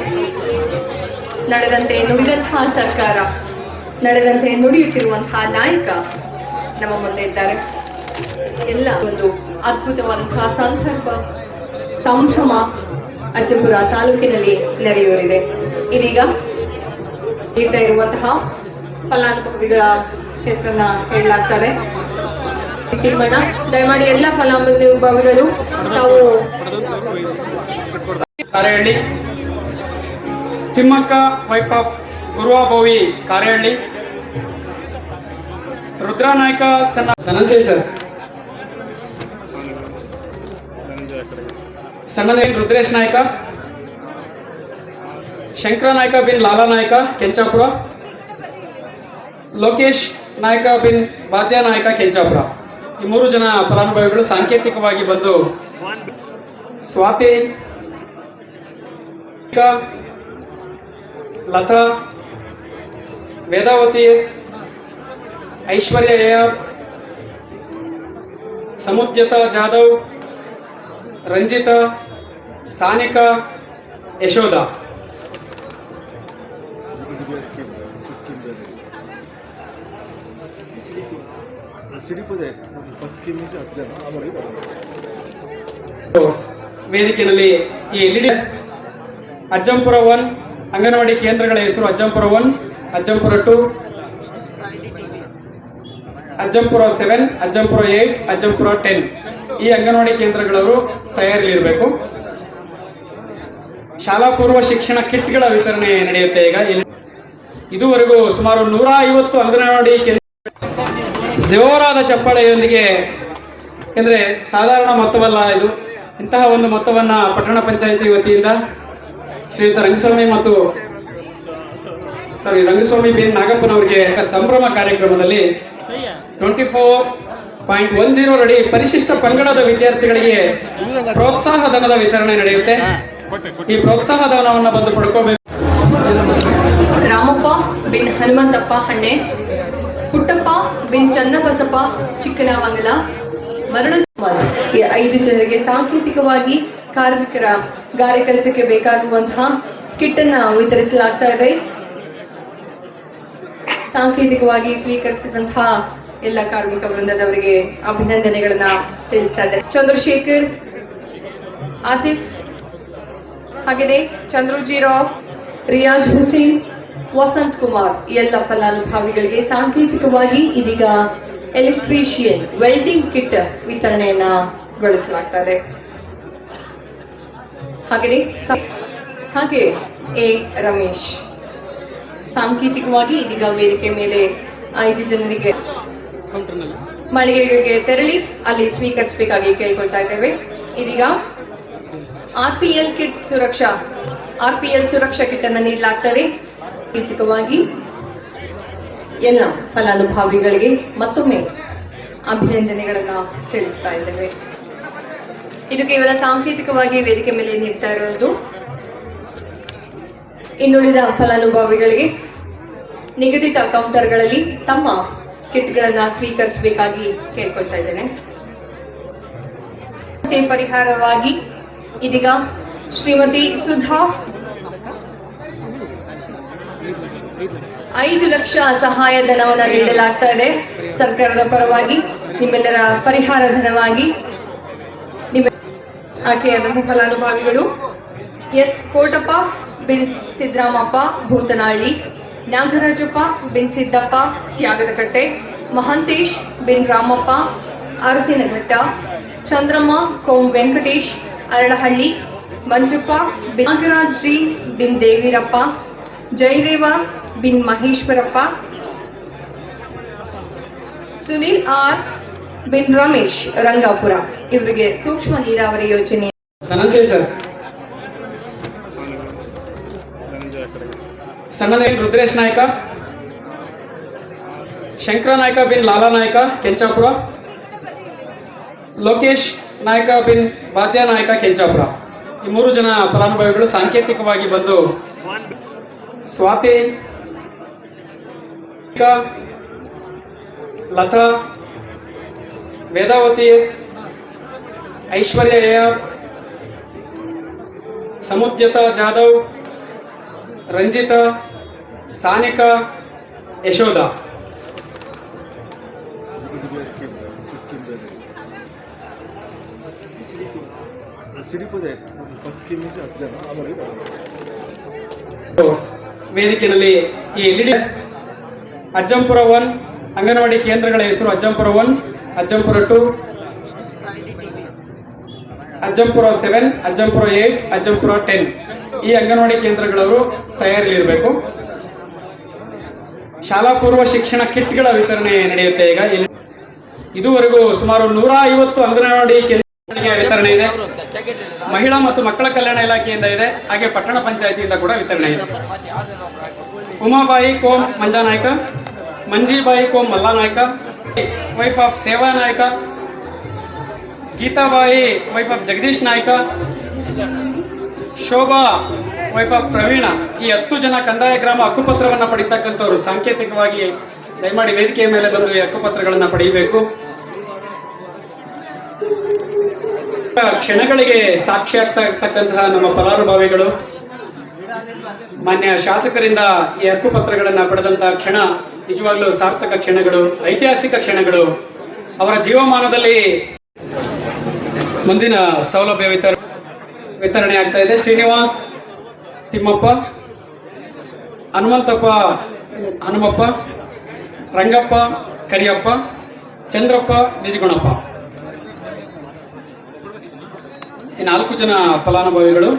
ನಡೆದಂತೆ ನುಡಿದಂತಹ ಸರ್ಕಾರ, ನಡೆದಂತೆ ನುಡಿಯುತ್ತಿರುವಂತಹ ನಾಯಕ ನಮ್ಮ ಮುಂದೆ ಇದ್ದಾರೆ. ಎಲ್ಲ ಒಂದು ಅದ್ಭುತವಾದಂತಹ ಸಂದರ್ಭ, ಸಂಭ್ರಮ ಅಜ್ಜಪುರ ತಾಲೂಕಿನಲ್ಲಿ ನೆರೆಯೂರಿದೆ. ಇದೀಗ ನೀಡ್ತಾ ಇರುವಂತಹ ಫಲಾನುಭವಿಗಳ ಹೆಸರನ್ನ ಹೇಳಲಾಗ್ತಾರೆ. ತಿಮ್ಮಣ್ಣ, ದಯಮಾಡಿ ಎಲ್ಲ ಫಲಾನುಭವಿಗಳು ತಾವು ಕಾರೆಹಳ್ಳಿ, ತಿಮ್ಮಕ್ಕ ವೈಫ್ ಆಫ್ ಗುರುವಾಬೋವಿ ಕಾರೆಹಳ್ಳಿ, ರುದ್ರನಾಯಕ ಸಣ್ಣ ಧನಂಜಯ್ ಸರ್, ಸಣ್ಣನೇನ್ ರುದ್ರೇಶ್ ನಾಯಕ, ಶಂಕರ ನಾಯಕ ಬಿನ್ ಲಾಲಾ ನಾಯಕ ಕೆಂಚಾಪುರ, ಲೋಕೇಶ್ ನಾಯಕ ಬಿನ್ ಬಾದ್ಯ ನಾಯಕ ಕೆಂಚಾಪುರ. ಈ 3 ಜನ ಫಲಾನುಭವಿಗಳು ಸಾಂಕೇತಿಕವಾಗಿ ಬಂದು ಸ್ವಾತಿ, ಲತಾ, ವೇದಾವತಿ ಎಸ್, ಐಶ್ವರ್ಯ ಎಆರ್, ಸಮುದ್ಯತಾ ಜಾಧವ್, ರಂಜಿತಾ, ಸಾನಿಕಾ, ಯಶೋಧ. ವೇದಿಕೆಯಲ್ಲಿ ಈ ಎಲ್ಇಡಿ ಅಜ್ಜಂಪುರ 1 ಅಂಗನವಾಡಿ ಕೇಂದ್ರಗಳ ಹೆಸರು ಅಜ್ಜಂಪುರ 1, ಅಜ್ಜಂಪುರ 2, ಅಜ್ಜಂಪುರ 7, ಅಜ್ಜಂಪುರ 8, ಅಜ್ಜಂಪುರ 10 ಈ ಅಂಗನವಾಡಿ ಕೇಂದ್ರಗಳವರು ತಯಾರಿಲಿರಬೇಕು. ಶಾಲಾ ಪೂರ್ವ ಶಿಕ್ಷಣ ಕಿಟ್ಗಳ ವಿತರಣೆ ನಡೆಯುತ್ತೆ. ಈಗ ಇದುವರೆಗೂ ಸುಮಾರು 150 ಅಂಗನವಾಡಿ ಜೋರಾದ ಚಪ್ಪಾಳೆಯೊಂದಿಗೆ, ಯಾಕೆಂದರೆ ಸಾಧಾರಣ ಮೊತ್ತವಲ್ಲ ಇದು, ಇಂತಹ ಒಂದು ಮೊತ್ತವನ್ನು ಪಟ್ಟಣ ಪಂಚಾಯಿತಿ ವತಿಯಿಂದ ಶ್ರೀಯುತ ರಂಗಸ್ವಾಮಿ ಬಿ ನಾಗಪ್ಪನವರಿಗೆ ಸಂಭ್ರಮ ಕಾರ್ಯಕ್ರಮದಲ್ಲಿ 24.10 ಅಡಿ ಪರಿಶಿಷ್ಟ ಪಂಗಡದ ವಿದ್ಯಾರ್ಥಿಗಳಿಗೆ ಪ್ರೋತ್ಸಾಹ ಧನದ ವಿತರಣೆ ನಡೆಯುತ್ತೆ. ಈ ಪ್ರೋತ್ಸಾಹ ಧನವನ್ನು ಬಂದು ಪಡ್ಕೋಬೇಕು. ರಾಮಪ್ಪ ಬಿನ್ ಹನುಮಂತಪ್ಪ ಹಣ್ಣೆ, ಪುಟ್ಟಪ್ಪ ಬಿನ್ ಚನ್ನಬಸಪ್ಪ ಚಿಕ್ಕನಾಮಂಗಲ, ಮರಳ. ಈ 5 ಜನರಿಗೆ ಸಾಂಕೇತಿಕವಾಗಿ ಕಾರ್ಮಿಕರ ಗಾರೆ ಕೆಲಸಕ್ಕೆ ಬೇಕಾಗುವಂತಹ ಕಿಟ್ ಅನ್ನ ವಿತರಿಸಲಾಗ್ತಾ ಇದೆ. ಸಾಂಕೇತಿಕವಾಗಿ ಸ್ವೀಕರಿಸಿದಂತಹ ಎಲ್ಲ ಕಾರ್ಮಿಕ ವೃಂದದವರಿಗೆ ಅಭಿನಂದನೆಗಳನ್ನ ತಿಳಿಸ್ತಾ ಇದ್ದಾರೆ. ಚಂದ್ರಶೇಖರ್, ಆಸಿಫ್, ಹಾಗೆಯೇ ಚಂದ್ರಜೀರಾವ್, ರಿಯಾಜ್ ಹುಸೇನ್, ವಸಂತ್ ಕುಮಾರ್ ಎಲ್ಲ ಫಲಾನುಭವಿಗಳಿಗೆ ಸಾಂಕೇತಿಕವಾಗಿ ಇದೀಗ ಎಲೆಕ್ಟ್ರಿಷಿಯನ್ ವೆಲ್ಡಿಂಗ್ ಕಿಟ್ ವಿತರಣೆಯನ್ನ ಗೊಳಿಸಲಾಗ್ತದೆ. ಹಾಗೆ ಎ ರಮೇಶ್ ಸಾಂಕೇತಿಕವಾಗಿ ಇದೀಗ ವೇದಿಕೆ ಮೇಲೆ 5 ಜನರಿಗೆ ಮಳಿಗೆಗೆ ತೆರಳಿ ಅಲ್ಲಿ ಸ್ವೀಕರಿಸಬೇಕಾಗಿ ಕೇಳ್ಕೊಳ್ತಾ ಇದ್ದೇವೆ. ಇದೀಗ ಆರ್ಪಿಎಲ್ ಸುರಕ್ಷಾ ಕಿಟ್ ಅನ್ನು ನೀಡಲಾಗ್ತದೆ. ಸಾಂಕೇತಿಕವಾಗಿ ಎಲ್ಲ ಫಲಾನುಭವಿಗಳಿಗೆ ಮತ್ತೊಮ್ಮೆ ಅಭಿನಂದನೆಗಳನ್ನ ತಿಳಿಸ್ತಾ ಇದ್ದೇವೆ. ಇದು ಕೇವಲ ಸಾಂಕೇತಿಕವಾಗಿ ವೇದಿಕೆ ಮೇಲೆ ನೀಡ್ತಾ ಇರುವುದು. ಇನ್ನುಳಿದ ಫಲಾನುಭವಿಗಳಿಗೆ ನಿಗದಿತ ಕೌಂಟರ್ಗಳಲ್ಲಿ ತಮ್ಮ ಕಿಟ್ಗಳನ್ನ ಸ್ವೀಕರಿಸಬೇಕಾಗಿ ಕೇಳ್ಕೊಳ್ತಾ ಇದ್ದೇನೆ. ಪರಿಹಾರವಾಗಿ ಇದೀಗ ಶ್ರೀಮತಿ ಸುಧಾ 5 ಲಕ್ಷ ಸಹಾಯಧನವನ್ನು ನೀಡಲಾಗ್ತಾ ಇದೆ ಸರ್ಕಾರದ ಪರವಾಗಿ. ನಿಮ್ಮೆಲ್ಲರ ಪರಿಹಾರ ಧನವಾಗಿ ಆಯ್ಕೆಯಾದಂತಹ ಫಲಾನುಭವಿಗಳು ಎಸ್ ಕೋಟಪ್ಪ ಬಿನ್ ಸಿದ್ದರಾಮಪ್ಪ ಭೂತನಹಳ್ಳಿ, ನಾಗರಾಜಪ್ಪ ಬಿನ್ ಸಿದ್ದಪ್ಪ ತ್ಯಾಗದಕಟ್ಟೆ, ಮಹಂತೇಶ್ ಬಿನ್ ರಾಮಪ್ಪ ಅರಸಿನಘಟ್ಟ, ಚಂದ್ರಮ್ಮ ಕೋಂ ವೆಂಕಟೇಶ್ ಅರಳಹಳ್ಳಿ, ಮಂಜುಪ್ಪ ಬಿನ್ ನಾಗರಾಜ್ ಡಿ ಬಿನ್ ದೇವೀರಪ್ಪ, ಜಯದೇವ ಬಿನ್ ಮಹೇಶ್ವರಪ್ಪ, ಸುನೀಲ್ ಆರ್ ಬಿನ್ ರಮೇಶ್ ರಂಗಾಪುರ ಇವರಿಗೆ ಸೂಕ್ಷ್ಮ ನೀರಾವರಿ ಯೋಜನೆ. ಸಣ್ಣ ರುದ್ರೇಶ್ ನಾಯ್ಕ, ಶಂಕರ ನಾಯ್ಕ ಬಿನ್ ಲಾಲಾ ನಾಯ್ಕ ಕೆಂಚಾಪುರ, ಲೋಕೇಶ್ ನಾಯ್ಕ ಬಿನ್ ಬಾದ್ಯ ನಾಯ್ಕ ಕೆಂಚಾಪುರ ಈ 3 ಜನ ಫಲಾನುಭವಿಗಳು ಸಾಂಕೇತಿಕವಾಗಿ ಬಂದು ಸ್ವಾತಿ, ಲತಾ, ವೇದಾವತಿ ಎಸ್, ಐಶ್ವರ್ಯ ಎಆರ್, ಸಮುದ್ಯತಾ ಜಾಧವ್, ರಂಜಿತಾ, ಸಾನಿಕಾ, ಯಶೋಧ. ವೇದಿಕೆಯಲ್ಲಿ ಈ ಎಲ್ಇಡಿ ಅಜ್ಜಂಪುರ 1 ಅಂಗನವಾಡಿ ಕೇಂದ್ರಗಳ ಹೆಸರು ಅಜ್ಜಂಪುರ 1, ಅಜ್ಜಂಪುರ 2, ಅಜ್ಜಂಪುರ 7, ಅಜ್ಜಂಪುರ 8, ಅಜ್ಜಂಪುರ 10 ಈ ಅಂಗನವಾಡಿ ಕೇಂದ್ರಗಳವರು ತಯಾರಿಲಿರಬೇಕು. ಶಾಲಾ ಪೂರ್ವ ಶಿಕ್ಷಣ ಕಿಟ್ಗಳ ವಿತರಣೆ ನಡೆಯುತ್ತೆ. ಈಗ ಇದುವರೆಗೂ ಸುಮಾರು 150 ಅಂಗನವಾಡಿ ಕೇಂದ್ರಗಳಿಗೆ ವಿತರಣೆ ಇದೆ. ಮಹಿಳಾ ಮತ್ತು ಮಕ್ಕಳ ಕಲ್ಯಾಣ ಇಲಾಖೆಯಿಂದ ಇದೆ, ಹಾಗೆ ಪಟ್ಟಣ ಪಂಚಾಯಿತಿಯಿಂದ ಕೂಡ ವಿತರಣೆ ಇದೆ. ಉಮಾಬಾಯಿ ಕೋಂ ಮಂಜಾನಾಯ್ಕ, ಮಂಜೀಬಾಯಿ ಕೋಂ Mallanaik, wife of Seva Naik, Geetabai wife of Jagadish Naik, Shobha wife of Praveen ಈ 10 ಜನ ಕಂದಾಯ ಗ್ರಾಮ ಹಕ್ಕುಪತ್ರವನ್ನು ಪಡಿತಕ್ಕಂಥವ್ರು ಸಾಂಕೇತಿಕವಾಗಿ ದಯಮಾಡಿ ವೇದಿಕೆಯ ಮೇಲೆ ಬಂದು ಈ ಹಕ್ಕುಪತ್ರಗಳನ್ನು ಪಡೆಯಬೇಕು. ಕ್ಷಣಗಳಿಗೆ ಸಾಕ್ಷಿ ಆಗ್ತಾ ಇರ್ತಕ್ಕಂತಹ ನಮ್ಮ ಫಲಾನುಭವಿಗಳು ಮಾನ್ಯ ಶಾಸಕರಿಂದ ಈ ಹಕ್ಕುಪತ್ರಗಳನ್ನು ಪಡೆದಂತಹ ಕ್ಷಣ ನಿಜವಾಗ್ಲೂ ಸಾರ್ಥಕ ಕ್ಷಣಗಳು, ಐತಿಹಾಸಿಕ ಕ್ಷಣಗಳು. ಅವರ ಜೀವಮಾನದಲ್ಲಿ ಮುಂದಿನ ಸೌಲಭ್ಯ ವಿತರಣೆ ಆಗ್ತಾ ಇದೆ. ಶ್ರೀನಿವಾಸ್ ತಿಮ್ಮಪ್ಪ, ಹನುಮಪ್ಪ, ರಂಗಪ್ಪ ಕರಿಯಪ್ಪ, ಚಂದ್ರಪ್ಪ ನಿಜಗುಣಪ್ಪ, ಈ 4 ಜನ ಫಲಾನುಭವಿಗಳು.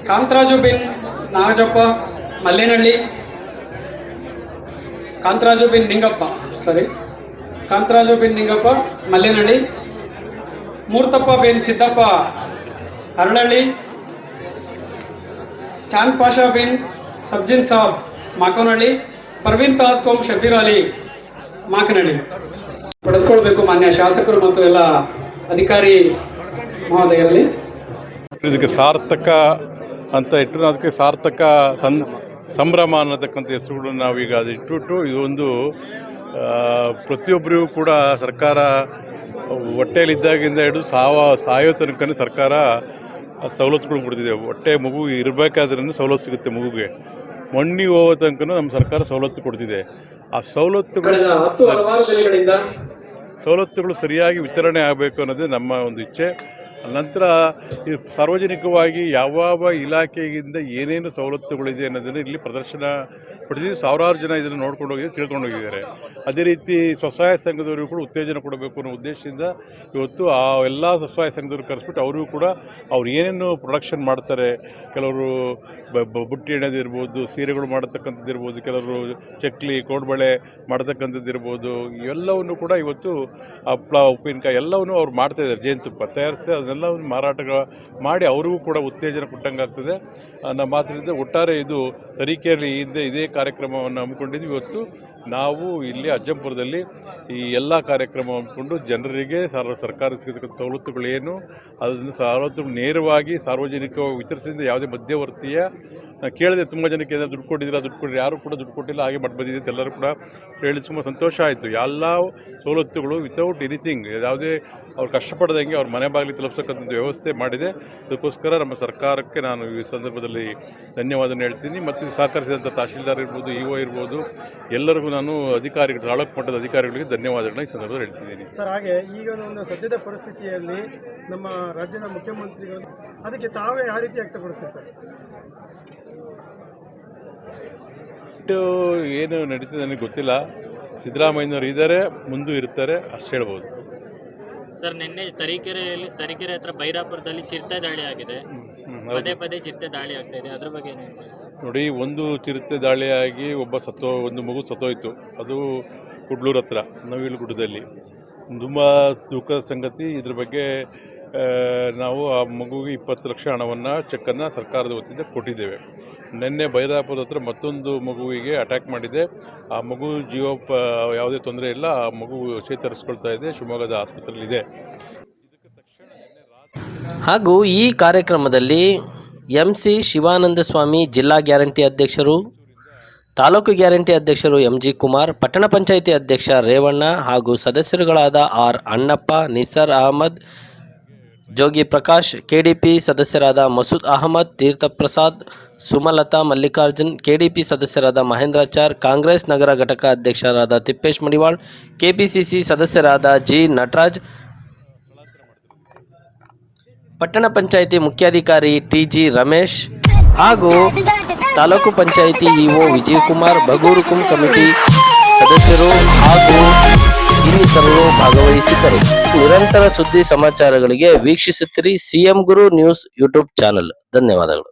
ಕಾಂತರಾಜು ಬಿನ್ ನಾಗಜಪ್ಪ ಮಲ್ಲೇನಹಳ್ಳಿ, ಕಾಂತರಾಜು ಬಿನ್ ನಿಂಗಪ್ಪ ಮಲ್ಲೇನಹಳ್ಳಿ, ಮೂರ್ತಪ್ಪ ಬಿನ್ ಸಿದ್ದಪ್ಪ ಅರಳಹಳ್ಳಿ, ಚಾಂದ್ ಪಾಷಾ ಬಿನ್ ಸಬ್ಜಿನ್ ಸಾಬ್ ಮಾಕನಹಳ್ಳಿ, ಪರ್ವೀನ್ ತಾಸ್ಕೋಮ್ ಶಬೀರ್ ಅಲಿ ಮಾಕನಹಳ್ಳಿ ಪಡೆದುಕೊಳ್ಬೇಕು ಮಾನ್ಯ ಶಾಸಕರು ಮತ್ತು ಎಲ್ಲ ಅಧಿಕಾರಿ ಮಹೋದಯರಲ್ಲಿ. ಇದಕ್ಕೆ ಸಾರ್ಥಕ ಅಂತ ಇಟ್ಟು ಅದಕ್ಕೆ ಸಾರ್ಥಕ ಸಂಭ್ರಮ ಅನ್ನತಕ್ಕಂಥ ಹೆಸರುಗಳನ್ನು ನಾವೀಗ ಅದು ಇಟ್ಬಿಟ್ಟು ಇದೊಂದು ಪ್ರತಿಯೊಬ್ಬರಿಗೂ ಕೂಡ ಸರ್ಕಾರ ಹೊಟ್ಟೆಯಲ್ಲಿದ್ದಾಗಿಂದ ಹಿಡಿದು ಸಾಯೋ ತನಕ ಸರ್ಕಾರ ಸವಲತ್ತುಗಳು ಕೊಡ್ತಿದೆ. ಹೊಟ್ಟೆ ಮಗು ಇರಬೇಕಾದ್ರೂ ಸವಲತ್ತು ಸಿಗುತ್ತೆ, ಮಗುಗೆ ಮಣ್ಣಿಗೆ ಹೋಗೋ ತನಕ ನಮ್ಮ ಸರ್ಕಾರ ಸವಲತ್ತು ಕೊಡ್ತಿದೆ. ಆ ಸವಲತ್ತುಗಳು ಸರಿಯಾಗಿ ವಿತರಣೆ ಆಗಬೇಕು ಅನ್ನೋದೇ ನಮ್ಮ ಒಂದು ಇಚ್ಛೆ. ನಂತರ ಈ ಸಾರ್ವಜನಿಕವಾಗಿ ಯಾವ ಇಲಾಖೆಯಿಂದ ಏನೇನು ಸವಲತ್ತುಗಳಿದೆ ಅನ್ನೋದನ್ನು ಇಲ್ಲಿ ಪ್ರದರ್ಶನ ಪಡೆದು ಸಾವಿರಾರು ಜನ ಇದನ್ನು ನೋಡ್ಕೊಂಡು ಹೋಗಿದ್ದಾರೆ, ತಿಳ್ಕೊಂಡು ಹೋಗಿದ್ದಾರೆ. ಅದೇ ರೀತಿ ಸ್ವಸಹಾಯ ಸಂಘದವರಿಗೂ ಕೂಡ ಉತ್ತೇಜನ ಕೊಡಬೇಕು ಅನ್ನೋ ಉದ್ದೇಶದಿಂದ ಇವತ್ತು ಆ ಎಲ್ಲ ಸ್ವಸಹಾಯ ಸಂಘದವ್ರು ಕರೆಸ್ಬಿಟ್ಟು ಅವರಿಗೂ ಕೂಡ ಅವ್ರು ಏನೇನು ಪ್ರೊಡಕ್ಷನ್ ಮಾಡ್ತಾರೆ, ಕೆಲವರು ಬುಟ್ಟಿ ಎಣ್ಣೆದಿರ್ಬೋದು, ಸೀರೆಗಳು ಮಾಡತಕ್ಕಂಥದ್ದು ಇರ್ಬೋದು, ಕೆಲವರು ಚಕ್ಲಿ ಕೋಡ್ಬಳೆ ಮಾಡತಕ್ಕಂಥದ್ದು ಇರ್ಬೋದು, ಇವೆಲ್ಲವನ್ನು ಕೂಡ ಇವತ್ತು ಹಪ್ಪಳ ಉಪ್ಪಿನಕಾಯಿ ಎಲ್ಲವನ್ನು ಅವ್ರು ಮಾಡ್ತಾಯಿದ್ದಾರೆ. ಜೇನುತುಪ್ಪ ತಯಾರಿಸ್ತಾರೆ, ಅದನ್ನೆಲ್ಲವನ್ನು ಮಾರಾಟ ಮಾಡಿ ಅವ್ರಿಗೂ ಕೂಡ ಉತ್ತೇಜನ ಕೊಟ್ಟಂಗೆ ಆಗ್ತದೆ. ನಮ್ಮ ಮಾತಿನಿಂದ ಒಟ್ಟಾರೆ ಇದು ತರೀಕೆಯಲ್ಲಿ ಹಿಂದೆ ಇದೇ ಕಾರ್ಯಕ್ರಮವನ್ನು ಹಮ್ಮಿಕೊಂಡಿದ್ವಿ. ಇವತ್ತು ನಾವು ಇಲ್ಲಿ ಅಜ್ಜಂಪುರದಲ್ಲಿ ಈ ಎಲ್ಲ ಕಾರ್ಯಕ್ರಮ ಹಮ್ಮಿಕೊಂಡು ಜನರಿಗೆ ಸರ್ಕಾರ ಸಿಗತಕ್ಕಂಥ ಸವಲತ್ತುಗಳೇನು ಅದನ್ನು ಸವಲತ್ತುಗಳು ನೇರವಾಗಿ ಸಾರ್ವಜನಿಕವಾಗಿ ವಿತರಿಸಿದ ಯಾವುದೇ ಮಧ್ಯವರ್ತಿಯ ಕೇಳಿದೆ. ತುಂಬ ಜನಕ್ಕೆ ಏನಾದ್ರು ದುಡ್ಡು ಕೊಟ್ಟಿದ್ದೀರಾ, ಯಾರು ಕೂಡ ದುಡ್ಡು ಕೊಟ್ಟಿಲ್ಲ, ಹಾಗೆ ಮಾಡಿ ಬಂದಿದೆ ಅಂತ ಎಲ್ಲರೂ ಕೂಡ ಹೇಳಿ ತುಂಬ ಸಂತೋಷ ಆಯಿತು. ಎಲ್ಲ ಸವಲತ್ತುಗಳು ವಿತೌಟ್ ಎನಿಥಿಂಗ್, ಯಾವುದೇ ಅವ್ರು ಕಷ್ಟಪಡದಂಗೆ ಅವ್ರ ಮನೆ ಬಾಗಿಲಿಗೆ ತಲುಪಿಸ್ತಕ್ಕಂಥದ್ದು ವ್ಯವಸ್ಥೆ ಮಾಡಿದೆ. ಅದಕ್ಕೋಸ್ಕರ ನಮ್ಮ ಸರ್ಕಾರಕ್ಕೆ ನಾನು ಈ ಸಂದರ್ಭದಲ್ಲಿ ಧನ್ಯವಾದ ಹೇಳ್ತೀನಿ. ಮತ್ತು ಸಹಕರಿಸಿದಂಥ ತಹಶೀಲ್ದಾರ್ ಇರ್ಬೋದು, ಇಒ ಇರ್ಬೋದು, ಎಲ್ಲರಿಗೂ ನಾನು ಅಧಿಕಾರಿಗಳು, ತಾಲೂಕು ಮಟ್ಟದ ಅಧಿಕಾರಿಗಳಿಗೆ ಧನ್ಯವಾದಗಳನ್ನ ಈ ಸಂದರ್ಭದಲ್ಲಿ ಹೇಳ್ತಿದ್ದೀನಿ. ಸರ್, ಹಾಗೆ ಈಗ ಒಂದು ಸದ್ಯದ ಪರಿಸ್ಥಿತಿಯಲ್ಲಿ ನಮ್ಮ ರಾಜ್ಯದ ಮುಖ್ಯಮಂತ್ರಿಗಳು ಅದಕ್ಕೆ ತಾವೇ ಯಾವ ರೀತಿ ವ್ಯಕ್ತಪಡಿಸ್ತೀವಿ ಸರ್? ಏನು ನಡೀತದೆ ನನಗೆ ಗೊತ್ತಿಲ್ಲ. ಸಿದ್ದರಾಮಯ್ಯನವರು ಇದ್ದಾರೆ, ಮುಂದೂ ಇರ್ತಾರೆ, ಅಷ್ಟು ಹೇಳ್ಬೋದು. ಸರ್, ನಿನ್ನೆ ತರೀಕೆರೆ ಹತ್ರ ಬೈರಾಪುರದಲ್ಲಿ ಚಿರತೆ ದಾಳಿ ಆಗಿದೆ. ಪದೇ ಚಿರತೆ ದಾಳಿ ಆಗ್ತಾ ಇದೆ, ಅದ್ರ ಬಗ್ಗೆ ಏನು ಹೇಳ್ತೀವಿ ಸರ್? ನೋಡಿ, ಒಂದು ಚಿರತೆ ದಾಳಿಯಾಗಿ ಒಂದು ಮಗು ಸತ್ತೋಯ್ತು. ಅದು ಕುಡ್ಲೂರು ಹತ್ರ ನವಿಲುಗುಡ್ಡದಲ್ಲಿ. ತುಂಬ ದುಃಖದ ಸಂಗತಿ. ಇದ್ರ ಬಗ್ಗೆ ನಾವು ಆ ಮಗುವಿಗೆ 20 ಲಕ್ಷ ಹಣವನ್ನು ಚೆಕ್ಕನ್ನು ಸರ್ಕಾರದ ವತಿಯಿಂದ ಕೊಟ್ಟಿದ್ದೇವೆ. ನಿನ್ನೆ ಬೈರಾಪುರದ ಹತ್ರ ಮತ್ತೊಂದು ಮಗುವಿಗೆ ಅಟ್ಯಾಕ್ ಮಾಡಿದೆ. ಆ ಮಗು ಯಾವುದೇ ತೊಂದರೆ ಇಲ್ಲ, ಆ ಮಗು ಚೇತರಿಸ್ಕೊಳ್ತಾ ಇದೆ, ಶಿವಮೊಗ್ಗದ ಆಸ್ಪತ್ರೆಯಲ್ಲಿದೆ. ಹಾಗೂ ಈ ಕಾರ್ಯಕ್ರಮದಲ್ಲಿ MC ಶಿವಾನಂದ ಸ್ವಾಮಿ ಜಿಲ್ಲಾ ಗ್ಯಾರಂಟಿ ಅಧ್ಯಕ್ಷರು, ತಾಲೂಕು ಗ್ಯಾರಂಟಿ ಅಧ್ಯಕ್ಷರು MG ಕುಮಾರ್, ಪಟ್ಟಣ ಪಂಚಾಯಿತಿ ಅಧ್ಯಕ್ಷ ರೇವಣ್ಣ ಹಾಗೂ ಸದಸ್ಯರುಗಳಾದ R ಅಣ್ಣಪ್ಪ, ನಿಸಾರ್ ಅಹಮದ್, ಜೋಗಿ ಪ್ರಕಾಶ್, KDP ಸದಸ್ಯರಾದ ಮಸೂದ್ ಅಹಮದ್, ತೀರ್ಥಪ್ರಸಾದ್, ಸುಮಲತಾ, ಮಲ್ಲಿಕಾರ್ಜುನ್, KDP ಸದಸ್ಯರಾದ ಮಹೇಂದ್ರಾಚಾರ್, ಕಾಂಗ್ರೆಸ್ ನಗರ ಘಟಕ ಅಧ್ಯಕ್ಷರಾದ ತಿಪ್ಪೇಶ್ ಮಡಿವಾಳ್, KPCC ಸದಸ್ಯರಾದ G ನಟರಾಜ್, ಪಟ್ಟಣ ಪಂಚಾಯಿತಿ ಮುಖ್ಯಾಧಿಕಾರಿ TG ರಮೇಶ್ ಹಾಗೂ ತಾಲೂಕು ಪಂಚಾಯಿತಿ EO ವಿಜಯಕುಮಾರ್, ಬಗೂರು ಕುಂ ಕಮಿಟಿ ಸದಸ್ಯರು ಹಾಗೂ ಇನ್ನಿತರರು ಭಾಗವಹಿಸಿದ್ದರು. ನಿರಂತರ ಸುದ್ದಿ ಸಮಾಚಾರಗಳಿಗೆ ವೀಕ್ಷಿಸುತ್ತಿರಿ CM ಗುರು ನ್ಯೂಸ್ ಯೂಟ್ಯೂಬ್ ಚಾನಲ್. ಧನ್ಯವಾದಗಳು.